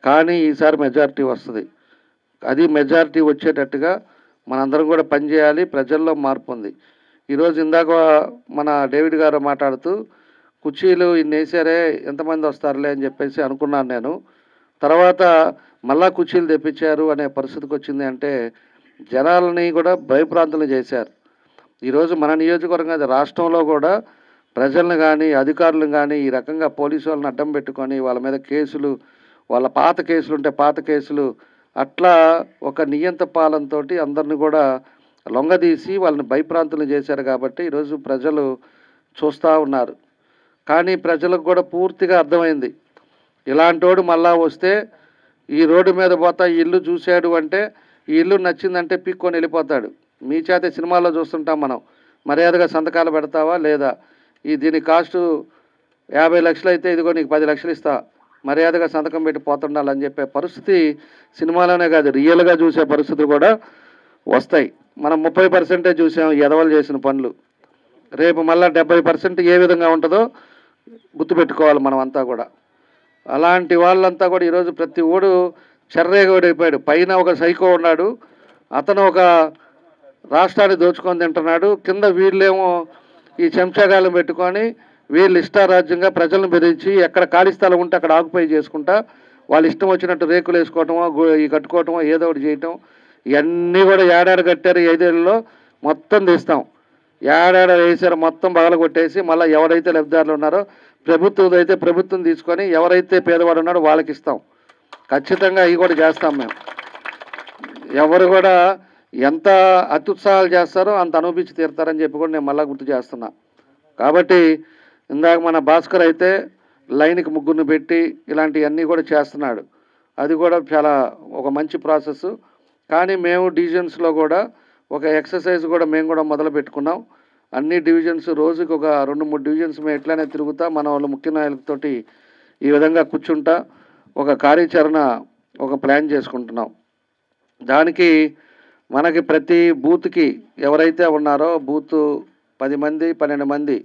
కానీ ఈసారి మెజారిటీ వస్తుంది. అది మెజారిటీ వచ్చేటట్టుగా మనందరం కూడా పనిచేయాలి. ప్రజల్లో మార్పు ఉంది. ఈరోజు ఇందాక మన డేవిడ్ గారు మాట్లాడుతూ కుర్చీలు ఇన్ని వేసారే ఎంతమంది వస్తారులే అని చెప్పేసి అనుకున్నాను నేను. తర్వాత మళ్ళా కుర్చీలు తెప్పించారు అనే పరిస్థితికి వచ్చింది. అంటే జనాలని కూడా భయప్రాంతులు చేశారు. ఈరోజు మన నియోజకవర్గం రాష్ట్రంలో కూడా ప్రజలను కానీ అధికారులను కానీ ఈ రకంగా పోలీసు వాళ్ళని అడ్డం పెట్టుకొని వాళ్ళ మీద కేసులు, వాళ్ళ పాత కేసులు ఉంటే పాత కేసులు అట్లా ఒక నియంత పాలనతో అందరిని కూడా లొంగదీసి వాళ్ళని భయప్రాంతులు చేశారు. కాబట్టి ఈరోజు ప్రజలు చూస్తూ ఉన్నారు. కానీ ప్రజలకు కూడా పూర్తిగా అర్థమైంది, ఇలాంటోడు మళ్ళా వస్తే ఈ రోడ్డు మీద పోతా ఈ ఇల్లు చూశాడు అంటే ఈ ఇల్లు నచ్చిందంటే పీక్కొని వెళ్ళిపోతాడు. మీ చేత సినిమాల్లో చూస్తుంటాం మనం. మర్యాదగా సంతకాలు పెడతావా లేదా, దీని కాస్టు 50 లక్షలు అయితే ఇదిగో నీకు 10 లక్షలు ఇస్తా, మర్యాదగా సంతకం పెట్టి పోతుండాలని చెప్పే పరిస్థితి సినిమాలోనే కాదు రియల్గా చూసే పరిస్థితులు కూడా వస్తాయి. మనం 30% చూసాం ఎదవలు చేసిన పనులు. రేపు మళ్ళీ 70% ఏ విధంగా ఉంటుందో గుర్తుపెట్టుకోవాలి మనం అంతా కూడా. అలాంటి వాళ్ళంతా కూడా ఈరోజు ప్రతి ఓడు చెర్రేగోడైపోయాడు. పైన ఒక సైకో ఉన్నాడు, అతను ఒక రాష్ట్రాన్ని దోచుకొని తింటున్నాడు. కింద వీళ్ళేమో ఈ చెంచాగాలను పెట్టుకొని వీళ్ళు ఇష్టారాజ్యంగా ప్రజలను బెదిరించి ఎక్కడ ఖాళీ స్థలం ఉంటే అక్కడ ఆక్యుపై చేసుకుంటా వాళ్ళు ఇష్టం వచ్చినట్టు రేకులు వేసుకోవటమో కట్టుకోవటమో ఏదో ఒకటి చేయటం. ఇవన్నీ కూడా ఏడాడు కట్టారు. 5 ఏళ్ళలో మొత్తం తీస్తాం. ఏడాడ వేసారు మొత్తం బగలు కొట్టేసి మళ్ళీ ఎవరైతే లబ్ధిదారులు ఉన్నారో ప్రభుత్వం అయితే ప్రభుత్వం తీసుకొని ఎవరైతే పేదవాడు ఉన్నాడో వాళ్ళకి ఇస్తాం. ఖచ్చితంగా అవి కూడా చేస్తాం మేము. ఎవరు కూడా ఎంత అత్యుత్సాహాలు చేస్తారో అంత అనుభవించి తీరుతారని చెప్పి కూడా నేను మళ్ళీ గుర్తు చేస్తున్నా. కాబట్టి ఇందాక మన భాస్కర్ అయితే లైన్కి 3 పెట్టి ఇలాంటివన్నీ కూడా చేస్తున్నాడు. అది కూడా చాలా ఒక మంచి ప్రాసెస్. కానీ మేము డివిజన్స్లో కూడా ఒక ఎక్సర్సైజ్ కూడా మేము కూడా మొదలు పెట్టుకున్నాం. అన్ని డివిజన్స్ రోజుకి ఒక 2-3 డివిజన్స్ మేము ఎట్లానే తిరుగుతా మన వాళ్ళు ముఖ్య నాయకులతోటి ఈ విధంగా కూర్చుంటా ఒక కార్యాచరణ ఒక ప్లాన్ చేసుకుంటున్నాం. దానికి మనకి ప్రతి బూత్కి ఎవరైతే ఉన్నారో బూత్ 10 మంది 12 మంది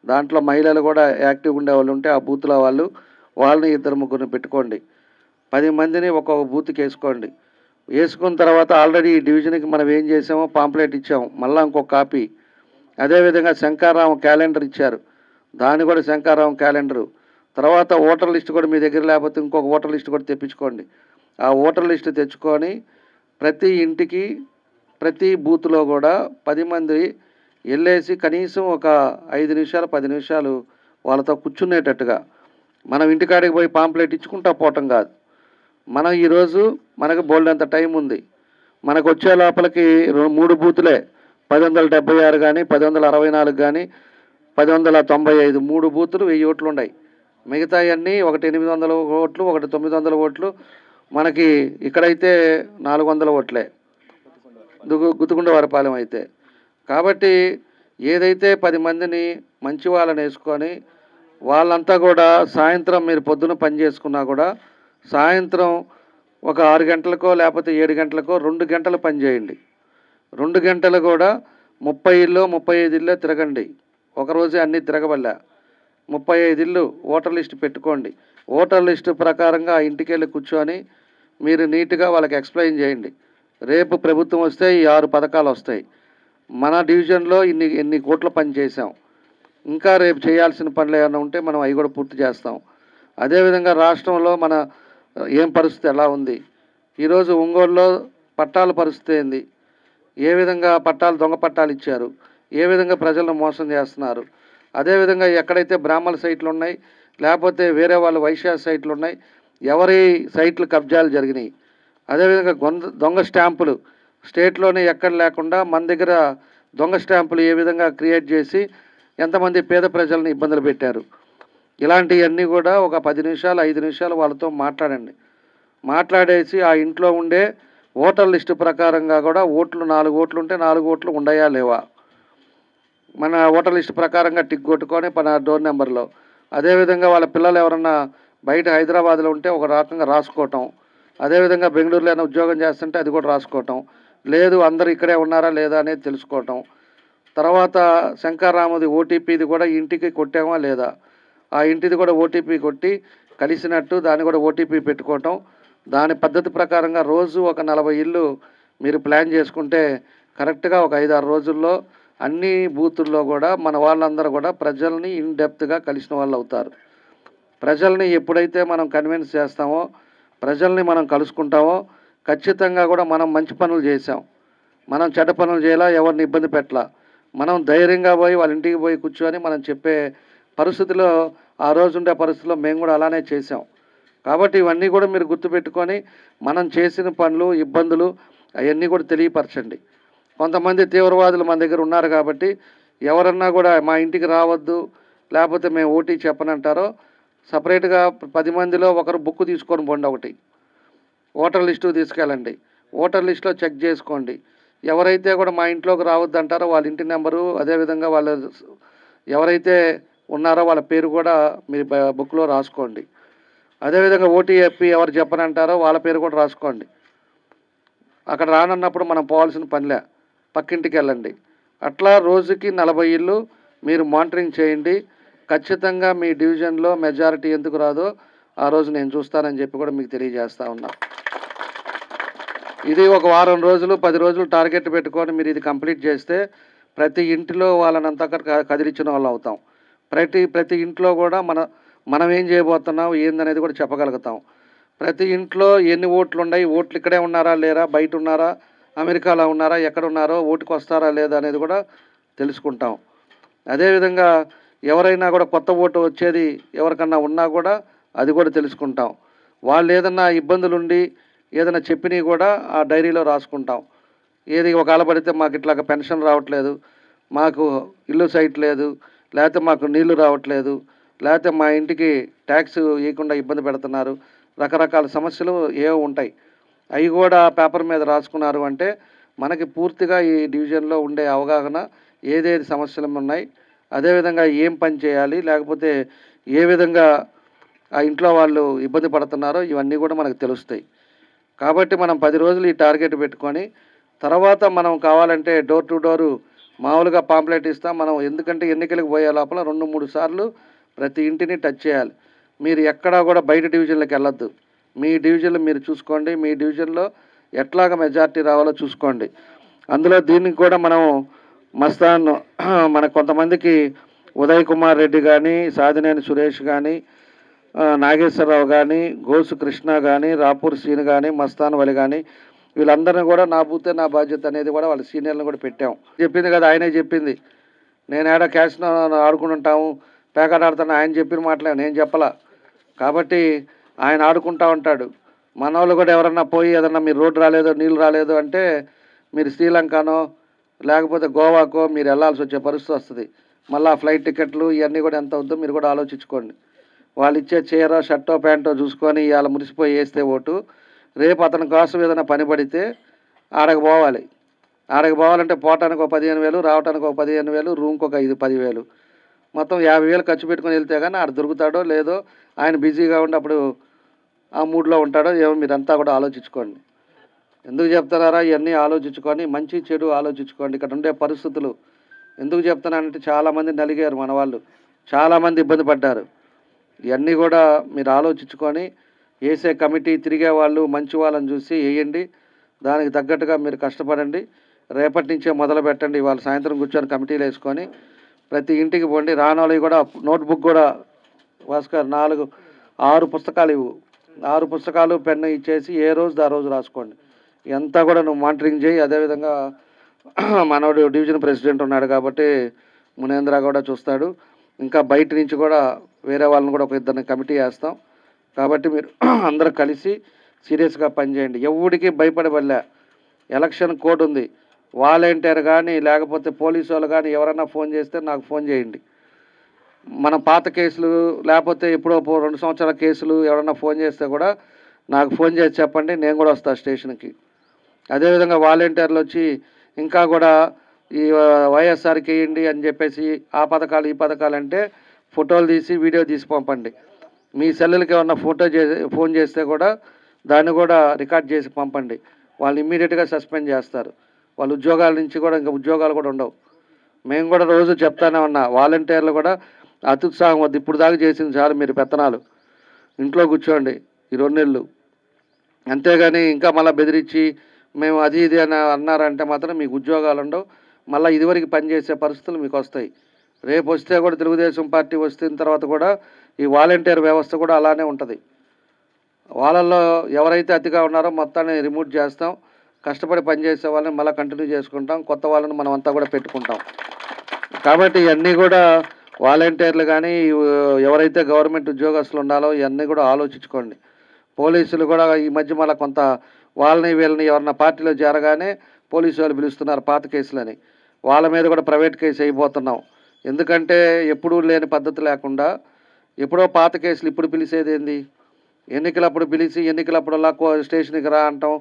దాంట్లో మహిళలు కూడా యాక్టివ్గా ఉండే వాళ్ళు ఉంటే ఆ బూత్లో వాళ్ళని 2-3 పెట్టుకోండి. 10 మందిని ఒక్కొక్క బూత్కి వేసుకోండి. వేసుకున్న తర్వాత ఆల్రెడీ ఈ డివిజన్కి మనం ఏం చేసామో పాంప్లెట్ ఇచ్చాము, మళ్ళీ ఇంకొక కాపీ. అదేవిధంగా శంకారావం క్యాలెండర్ ఇచ్చారు, దాన్ని కూడా శంకారావం క్యాలెండరు. తర్వాత ఓటర్ లిస్ట్ కూడా మీ దగ్గర లేకపోతే ఇంకొక ఓటర్ లిస్ట్ కూడా తెప్పించుకోండి. ఆ ఓటర్ లిస్ట్ తెచ్చుకొని ప్రతి ఇంటికి ప్రతి బూత్లో కూడా 10 మంది వెళ్ళేసి కనీసం ఒక 5 నిమిషాలు 10 నిమిషాలు వాళ్ళతో కూర్చునేటట్టుగా, మనం ఇంటికాడికి పోయి పాంప్లెట్ ఇచ్చుకుంటా పోవటం కాదు. మనం ఈరోజు మనకు బోల్డంత టైం ఉంది, మనకు వచ్చే లోపలికి 3 బూతులే 1076 కానీ 1064 కానీ 1095 3 బూతులు 1000 ఓట్లు ఉన్నాయి. మిగతా అన్నీ ఒకటి 800 ఓట్లు, ఒకటి 900 ఓట్లు. మనకి ఇక్కడైతే 400 ఓట్లే గుత్తుకుంటవారిపాలెం అయితే. కాబట్టి ఏదైతే 10 మందిని మంచి వాళ్ళని వేసుకొని వాళ్ళంతా కూడా సాయంత్రం మీరు పొద్దున పని చేసుకున్నా కూడా సాయంత్రం ఒక 6 గంటలకో లేకపోతే 7 గంటలకో 2 గంటలు పని చేయండి. 2 గంటలు కూడా 30 ఇళ్ళు 35 ఇళ్ళు తిరగండి. ఒకరోజే అన్నీ తిరగబల్లా 35 ఇళ్ళు ఓటర్ లిస్ట్ పెట్టుకోండి. ఓటర్ లిస్టు ప్రకారంగా ఆ ఇంటికి వెళ్ళి కూర్చొని మీరు నీట్గా వాళ్ళకి ఎక్స్ప్లెయిన్ చేయండి. రేపు ప్రభుత్వం వస్తే ఈ 6 పథకాలు వస్తాయి. మన డివిజన్లో ఎన్ని కోట్ల పని చేసాం, ఇంకా రేపు చేయాల్సిన పనులు ఏమైనా ఉంటే మనం అవి కూడా పూర్తి చేస్తాం. అదేవిధంగా రాష్ట్రంలో మన ఏం పరిస్థితి ఎలా ఉంది, ఈరోజు ఒంగోలులో పట్టాల పరిస్థితి ఏంది, ఏ విధంగా పట్టాలు దొంగ పట్టాలు ఇచ్చారు, ఏ విధంగా ప్రజలను మోసం చేస్తున్నారు. అదేవిధంగా ఎక్కడైతే బ్రాహ్మణ సైట్లు ఉన్నాయి లేకపోతే వేరే వాళ్ళు వైశ్య సైట్లు ఉన్నాయి, ఎవరి సైట్లు కబ్జాలు జరిగినాయి. అదేవిధంగా దొంగ స్టాంపులు స్టేట్లోనే ఎక్కడ లేకుండా మన దగ్గర దొంగ స్టాంపులు ఏ విధంగా క్రియేట్ చేసి ఎంతమంది పేద ప్రజలను ఇబ్బందులు పెట్టారు. ఇలాంటివన్నీ కూడా ఒక 10 నిమిషాలు 5 నిమిషాలు వాళ్ళతో మాట్లాడండి. మాట్లాడేసి ఆ ఇంట్లో ఉండే ఓటర్ లిస్టు ప్రకారంగా కూడా ఓట్లు 4 ఓట్లు ఉంటే 4 ఓట్లు ఉన్నాయా లేవా మన ఓటర్ లిస్టు ప్రకారంగా టిక్ కొట్టుకొని మన డోర్ నెంబర్లో. అదేవిధంగా వాళ్ళ పిల్లలు ఎవరన్నా బయట హైదరాబాద్లో ఉంటే ఒక రకంగా రాసుకోవటం, అదేవిధంగా బెంగళూరులో ఉద్యోగం చేస్తుంటే అది కూడా రాసుకోవటం, లేదు అందరూ ఇక్కడే ఉన్నారా లేదా అనేది తెలుసుకోవటం. తర్వాత శంకర్రాముది ఓటీపీది కూడా ఇంటికి కొట్టామా లేదా, ఆ ఇంటిది కూడా ఓటీపీ కొట్టి కలిసినట్టు దాన్ని కూడా ఓటీపీ పెట్టుకోవటం. దాని పద్ధతి ప్రకారంగా రోజు ఒక 40 ఇళ్ళు మీరు ప్లాన్ చేసుకుంటే కరెక్ట్గా ఒక 5-6 రోజుల్లో అన్ని బూతుల్లో కూడా మన వాళ్ళందరూ కూడా ప్రజల్ని ఇన్ డెప్త్గా కలిసిన వాళ్ళు అవుతారు. ప్రజల్ని ఎప్పుడైతే మనం కన్విన్స్ చేస్తామో, ప్రజల్ని మనం కలుసుకుంటామో ఖచ్చితంగా కూడా మనం మంచి పనులు చేసాం, మనం చెడ్డ పనులు చేయాలా, ఎవరిని ఇబ్బంది పెట్టాల, మనం ధైర్యంగా పోయి వాళ్ళ ఇంటికి పోయి కూర్చొని మనం చెప్పే పరిస్థితిలో ఆ రోజు ఉండే పరిస్థితిలో మేము కూడా అలానే చేసాం. కాబట్టి ఇవన్నీ కూడా మీరు గుర్తుపెట్టుకొని మనం చేసిన పనులు ఇబ్బందులు అవన్నీ కూడా తెలియపరచండి. కొంతమంది తీవ్రవాదులు మన దగ్గర ఉన్నారు కాబట్టి ఎవరన్నా కూడా మా ఇంటికి రావద్దు లేకపోతే మేము ఓటీ చెప్పనంటారో సపరేట్గా 10 మందిలో ఒకరు బుక్ తీసుకొని పోండి, ఒకటి ఓటర్ లిస్టు తీసుకెళ్ళండి. ఓటర్ లిస్టులో చెక్ చేసుకోండి. ఎవరైతే కూడా మా ఇంట్లోకి రావద్దు అంటారో వాళ్ళ ఇంటి నెంబరు, అదేవిధంగా వాళ్ళ ఎవరైతే ఉన్నారో వాళ్ళ పేరు కూడా మీరు బుక్లో రాసుకోండి. అదేవిధంగా ఓటీఎఫ్పి ఎవరు చెప్పనంటారో వాళ్ళ పేరు కూడా రాసుకోండి. అక్కడ రానన్నప్పుడు మనం పోవాల్సిన పనిలే, పక్కింటికి వెళ్ళండి. అట్లా రోజుకి 40 ఇళ్ళు మీరు మానిటరింగ్ చేయండి. ఖచ్చితంగా మీ డివిజన్లో మెజారిటీ ఎందుకు రాదో ఆ రోజు నేను చూస్తానని చెప్పి కూడా మీకు తెలియజేస్తా ఉన్నా. ఇది ఒక వారం రోజులు 10 రోజులు టార్గెట్ పెట్టుకొని మీరు ఇది కంప్లీట్ చేస్తే ప్రతి ఇంటిలో వాళ్ళనంతా కదిలించిన వాళ్ళు అవుతాం. ప్రతి ఇంట్లో కూడా మనం ఏం చేయబోతున్నాం ఏందనేది కూడా చెప్పగలుగుతాం. ప్రతి ఇంట్లో ఎన్ని ఓట్లు ఉన్నాయి, ఓట్లు ఇక్కడే ఉన్నారా లేరా, బయట ఉన్నారా, అమెరికాలో ఉన్నారా, ఎక్కడ ఉన్నారో, ఓటుకు వస్తారా లేదా అనేది కూడా తెలుసుకుంటాం. అదేవిధంగా ఎవరైనా కూడా కొత్త ఓటు వచ్చేది ఎవరికన్నా ఉన్నా కూడా అది కూడా తెలుసుకుంటాం. వాళ్ళు ఏదన్నా ఇబ్బందులుండి ఏదైనా చెప్పినవి కూడా ఆ డైరీలో రాసుకుంటాం. ఏది ఒకవేళ పడితే మాకు ఇట్లాగ పెన్షన్ రావట్లేదు, మాకు ఇల్లు సైట్ లేదు, లేకపోతే మాకు నీళ్లు రావట్లేదు, లేకపోతే మా ఇంటికి ట్యాక్స్ ఇవ్వకుండా ఇబ్బంది పెడుతున్నారు, రకరకాల సమస్యలు ఏవో ఉంటాయి. అవి కూడా పేపర్ మీద రాసుకున్నారు అంటే మనకి పూర్తిగా ఈ డివిజన్లో ఉండే అవగాహన ఏదేది సమస్యలు ఉన్నాయి, అదేవిధంగా ఏం పని చేయాలి, లేకపోతే ఏ విధంగా ఆ ఇంట్లో వాళ్ళు ఇబ్బంది పడుతున్నారో ఇవన్నీ కూడా మనకు తెలుస్తాయి. కాబట్టి మనం 10 రోజులు ఈ టార్గెట్ పెట్టుకొని తర్వాత మనం కావాలంటే డోర్ టు డోరు మామూలుగా పాంప్లెట్ ఇస్తాం మనం. ఎందుకంటే ఎన్నికలకు పోయే లోపల 2-3 సార్లు ప్రతి ఇంటిని టచ్ చేయాలి. మీరు ఎక్కడా కూడా బయట డివిజన్లకు వెళ్ళొద్దు, మీ డివిజన్లో మీరు చూసుకోండి. మీ డివిజన్లో ఎట్లాగ మెజార్టీ రావాలో చూసుకోండి. అందులో దీనికి కూడా మనం మస్తాన్ మన కొంతమందికి ఉదయ్ కుమార్ రెడ్డి కానీ, సాదినేని సురేష్ కానీ, నాగేశ్వరరావు కానీ, గోసు కృష్ణ కానీ, రాపూర్ సీన్ కానీ, మస్తాన్ వలి కానీ, వీళ్ళందరినీ కూడా నా బూతే నా బాధ్యత అనేది కూడా వాళ్ళ సీనియర్లను కూడా పెట్టాం. చెప్పింది కదా, ఆయనే చెప్పింది. నేను ఏడా క్యాష్ను ఆడుకుంటుంటాము, పేకాట ఆడుతాను, ఆయన చెప్పిన మాటలే, నేను చెప్పలా. కాబట్టి ఆయన ఆడుకుంటా ఉంటాడు. మన వాళ్ళు కూడా ఎవరన్నా పోయి ఏదన్నా మీరు రోడ్డు రాలేదు, నీళ్ళు రాలేదు అంటే మీరు శ్రీలంకనో లేకపోతే గోవాకో మీరు వెళ్ళాల్సి వచ్చే పరిస్థితి వస్తుంది. మళ్ళీ ఫ్లైట్ టికెట్లు ఇవన్నీ కూడా ఎంత అవుతుందో మీరు కూడా ఆలోచించుకోండి. వాళ్ళు ఇచ్చే చీర షర్టో ప్యాంటో చూసుకొని ఇవాళ మురిసిపోయి వేస్తే ఓటు, రేపు అతని కోసం ఏదైనా పని పడితే ఆడకు పోవాలి. ఆడకు పోవాలంటే పోవటానికి ఒక 15,000, రావడానికి ఒక 15,000, రూమ్కి ఒక 10,000, మొత్తం 50,000 ఖర్చు పెట్టుకొని వెళ్తే కానీ ఆడ దొరుకుతాడో లేదో, ఆయన బిజీగా ఉండి అప్పుడు ఆ మూడ్లో ఉంటాడో ఏమో మీరంతా కూడా ఆలోచించుకోండి. ఎందుకు చెప్తున్నారా, ఇవన్నీ ఆలోచించుకొని మంచి చెడు ఆలోచించుకోండి. ఇక్కడ ఉండే పరిస్థితులు ఎందుకు చెప్తున్నానంటే చాలామంది నలిగారు, మన వాళ్ళు చాలామంది ఇబ్బంది పడ్డారు. ఇవన్నీ కూడా మీరు ఆలోచించుకొని వేసే కమిటీ తిరిగే వాళ్ళు మంచి వాళ్ళని చూసి వేయండి. దానికి తగ్గట్టుగా మీరు కష్టపడండి. రేపటి నుంచే మొదలు పెట్టండి. వాళ్ళ సాయంత్రం కూర్చొని కమిటీలు వేసుకొని ప్రతి ఇంటికి పోండి. రానోళ్ళవి కూడా నోట్బుక్ కూడా భాస్కర్ 6 పుస్తకాలు ఇవ్వు, 6 పుస్తకాలు పెన్ను ఇచ్చేసి ఏ రోజు ఆ రోజు రాసుకోండి. ఎంత కూడా నువ్వు మానిటరింగ్ చేయి. అదేవిధంగా మనోడు డివిజన్ ప్రెసిడెంట్ ఉన్నాడు కాబట్టి మునేంద్ర కూడా చూస్తాడు. ఇంకా బయట నుంచి కూడా వేరే వాళ్ళని కూడా ఒక 2 కమిటీ వేస్తాం. కాబట్టి మీరు అందరూ కలిసి సీరియస్గా పనిచేయండి. ఎవరికి భయపడబడలే. ఎలక్షన్ కోడ్ ఉంది. వాలంటీర్ కానీ లేకపోతే పోలీసు వాళ్ళు కానీ ఎవరైనా ఫోన్ చేస్తే నాకు ఫోన్ చేయండి. మన పాత కేసులు లేకపోతే ఎప్పుడో 2 సంవత్సరాల కేసులు ఎవరైనా ఫోన్ చేస్తే కూడా నాకు ఫోన్ చేసి చెప్పండి, నేను కూడా వస్తాను స్టేషన్కి. అదేవిధంగా వాలంటీర్లు వచ్చి ఇంకా కూడా ఈ వైఎస్ఆర్కి వేయండి అని చెప్పేసి ఆ పథకాలు ఈ పథకాలు అంటే ఫోటోలు తీసి వీడియో తీసి పంపండి. మీ సెల్లులకి ఏమన్నా ఫోన్ చేస్తే కూడా దాన్ని కూడా రికార్డ్ చేసి పంపండి. వాళ్ళు ఇమ్మీడియట్గా సస్పెండ్ చేస్తారు. వాళ్ళ ఉద్యోగాల నుంచి కూడా ఇంకా ఉద్యోగాలు కూడా ఉండవు. మేము కూడా రోజు చెప్తానే ఉన్నా, వాలంటీర్లు కూడా అత్యుత్సాహం వద్దు. ఇప్పుడు దాకా చేసింది చాలు, మీరు పెత్తనాలు ఇంట్లో కూర్చోండి ఈ 2 నెలలు. అంతేగాని ఇంకా మళ్ళీ బెదిరించి మేము అది ఇది అని అన్నారంటే మాత్రం మీకు ఉద్యోగాలు ఉండవు. మళ్ళీ ఇదివరకు పనిచేసే పరిస్థితులు మీకు వస్తాయి. రేపు వస్తే కూడా తెలుగుదేశం పార్టీ వస్తున్న తర్వాత కూడా ఈ వాలంటీర్ వ్యవస్థ కూడా అలానే ఉంటుంది. వాళ్ళల్లో ఎవరైతే అతిగా ఉన్నారో మొత్తాన్ని రిమూవ్ చేస్తాం. కష్టపడి పనిచేసే వాళ్ళని మళ్ళీ కంటిన్యూ చేసుకుంటాం. కొత్త వాళ్ళని మనం అంతా కూడా పెట్టుకుంటాం. కాబట్టి ఇవన్నీ కూడా వాలంటీర్లు కానీ ఎవరైతే గవర్నమెంట్ ఉద్యోగస్తులు ఉండాలో ఇవన్నీ కూడా ఆలోచించుకోండి. పోలీసులు కూడా ఈ మధ్య మళ్ళీ కొంత వాళ్ళని వీళ్ళని ఎవరన్నా పార్టీలో చేరగానే పోలీసు వాళ్ళు పిలుస్తున్నారు పాత కేసులని. వాళ్ళ మీద కూడా ప్రైవేట్ కేసు అయిపోతున్నాం. ఎందుకంటే ఎప్పుడూ లేని పద్ధతి లేకుండా ఎప్పుడో పాత కేసులు ఇప్పుడు పిలిచేది ఏంది? ఎన్నికలప్పుడు పిలిచి ఎన్నికలప్పుడల్లా స్టేషన్కి రా అంటాం.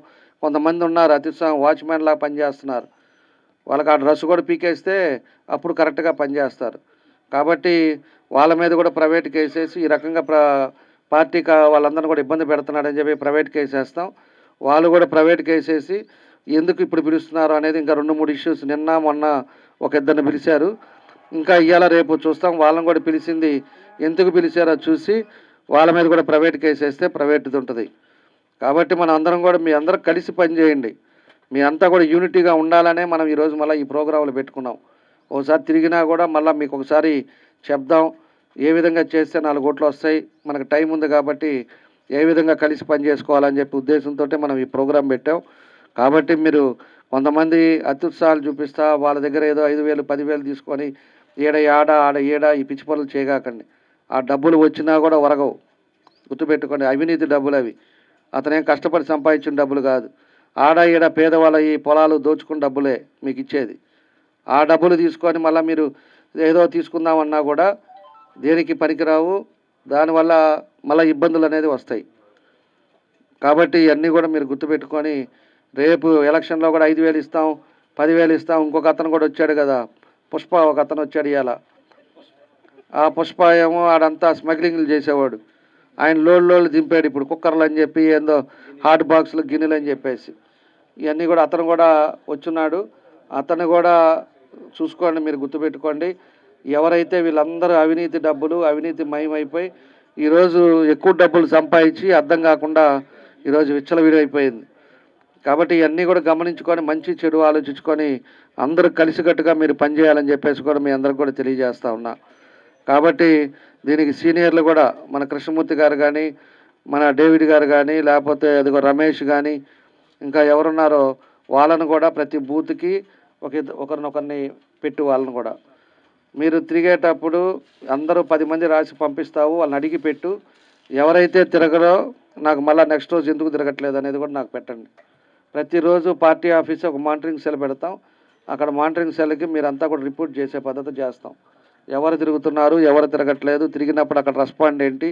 కొంతమంది ఉన్నారు అత్యుత్సాహం వాచ్మెన్ లాగా పనిచేస్తున్నారు. వాళ్ళకి ఆ డ్రెస్ కూడా పీకేస్తే అప్పుడు కరెక్ట్గా పనిచేస్తారు. కాబట్టి వాళ్ళ మీద కూడా ప్రైవేట్ కేసు వేసి ఈ రకంగా పార్టీకి వాళ్ళందరినీ కూడా ఇబ్బంది పెడుతున్నాడని చెప్పి ప్రైవేట్ కేసు వేస్తాం. వాళ్ళు కూడా ప్రైవేట్ కేసు వేసి ఎందుకు ఇప్పుడు పిలుస్తున్నారు అనేది ఇంకా 2-3 ఇష్యూస్ నిన్న మొన్న ఒక 2 పిలిచారు. ఇంకా ఇవాళ రేపు చూస్తాం. వాళ్ళని కూడా పిలిచింది ఎందుకు పిలిచారో చూసి వాళ్ళ మీద కూడా ప్రైవేట్ కేసు వేస్తే ప్రైవేట్ది ఉంటుంది. కాబట్టి మనం అందరం కూడా మీ అందరూ కలిసి పనిచేయండి. మీ అంతా కూడా యూనిటీగా ఉండాలనే మనం ఈరోజు మళ్ళీ ఈ ప్రోగ్రాంలు పెట్టుకున్నాం. ఒకసారి తిరిగినా కూడా మళ్ళీ మీకు ఒకసారి చెప్దాం ఏ విధంగా చేస్తే 4 ఓట్లు వస్తాయి. మనకు టైం ఉంది కాబట్టి ఏ విధంగా కలిసి పని చేసుకోవాలని చెప్పి ఉద్దేశంతో మనం ఈ ప్రోగ్రాం పెట్టాం. కాబట్టి మీరు కొంతమంది అత్యుత్సాహాలు చూపిస్తా వాళ్ళ దగ్గర ఏదో 5,000 10,000 తీసుకొని ఆడ ఏడ ఈ పిచ్చి పనులు చేయగాకండి. ఆ డబ్బులు వచ్చినా కూడా వరగవు. గుర్తుపెట్టుకోండి, అవినీతి డబ్బులు అవి. అతనేం కష్టపడి సంపాదించిన డబ్బులు కాదు. ఆడ ఈడ పేదవాళ్ళ ఈ పొలాలు దోచుకున్న డబ్బులే మీకు ఇచ్చేది. ఆ డబ్బులు తీసుకొని మళ్ళీ మీరు ఏదో తీసుకుందామన్నా కూడా దేనికి పనికిరావు. దానివల్ల మళ్ళీ ఇబ్బందులు అనేది వస్తాయి. కాబట్టి ఇవన్నీ కూడా మీరు గుర్తుపెట్టుకొని రేపు ఎలక్షన్లో కూడా 5,000 ఇస్తాం 10,000 ఇస్తాం. ఇంకొక అతను కూడా వచ్చాడు కదా, పుష్ప ఒక అతను వచ్చాడు ఇవాళ. ఆ పుష్ప ఏమో ఆడంతా స్మగ్లింగ్లు చేసేవాడు. ఆయన లోళ్ళు దింపాడు ఇప్పుడు కుక్కర్లు అని చెప్పి ఏందో హాట్ బాక్సులు గిన్నెలు అని చెప్పేసి. ఇవన్నీ కూడా అతను కూడా వచ్చున్నాడు. అతను కూడా చూసుకోండి, మీరు గుర్తుపెట్టుకోండి. ఎవరైతే వీళ్ళందరూ అవినీతి డబ్బులు అవినీతి మయమైపోయి ఈరోజు ఎక్కువ డబ్బులు సంపాదించి అర్థం కాకుండా ఈరోజు విచ్చలవిడి అయిపోయింది. కాబట్టి ఇవన్నీ కూడా గమనించుకొని మంచి చెడు ఆలోచించుకొని అందరూ కలిసికట్టుగా మీరు పనిచేయాలని చెప్పేసి కూడా మీ అందరికి కూడా తెలియజేస్తా ఉన్నా. కాబట్టి దీనికి సీనియర్లు కూడా మన కృష్ణమూర్తి గారు కానీ, మన డేవిడ్ గారు కానీ, లేకపోతే అదిగో రమేష్ కానీ, ఇంకా ఎవరున్నారో వాళ్ళను కూడా ప్రతి బూత్కి ఒకరినొకరిని పెట్టి వాళ్ళని కూడా మీరు తిరిగేటప్పుడు అందరూ 10 మంది రాసి పంపిస్తావు, వాళ్ళని అడిగి పెట్టు. ఎవరైతే తిరగరో నాకు మళ్ళీ నెక్స్ట్ రోజు ఎందుకు తిరగట్లేదు అనేది కూడా నాకు పెట్టండి. ప్రతిరోజు పార్టీ ఆఫీస్ ఒక మానిటరింగ్ సెల్ పెడతాం. అక్కడ మానిటరింగ్ సెల్కి మీరంతా కూడా రిపోర్ట్ చేసే పద్ధతి చేస్తాం. ఎవరు తిరుగుతున్నారు, ఎవరు తిరగట్లేదు, తిరిగినప్పుడు అక్కడ రెస్పాండ్ ఏంటి,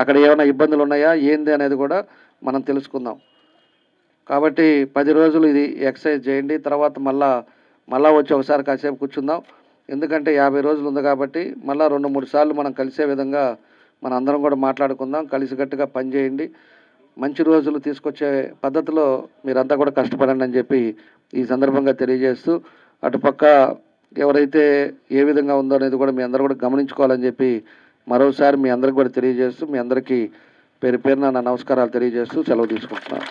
అక్కడ ఏమైనా ఇబ్బందులు ఉన్నాయా ఏంది అనేది కూడా మనం తెలుసుకుందాం. కాబట్టి 10 రోజులు ఇది ఎక్సర్సైజ్ చేయండి. తర్వాత మళ్ళా వచ్చి ఒకసారి కాసేపు కూర్చుందాం. ఎందుకంటే 50 రోజులు ఉంది కాబట్టి మళ్ళీ 2-3 సార్లు మనం కలిసే విధంగా మన అందరం కూడా మాట్లాడుకుందాం. కలిసికట్టుగా పనిచేయండి. మంచి రోజులు తీసుకొచ్చే పద్ధతిలో మీరంతా కూడా కష్టపడండి అని చెప్పి ఈ సందర్భంగా తెలియజేస్తూ, అటుపక్క ఎవరైతే ఏ విధంగా ఉందో అనేది కూడా మీ అందరూ కూడా గమనించుకోవాలని చెప్పి మరోసారి మీ అందరికి కూడా తెలియజేస్తూ, మీ అందరికీ పేరు పేరున నా నమస్కారాలు తెలియజేస్తూ సెలవు తీసుకుంటున్నాను.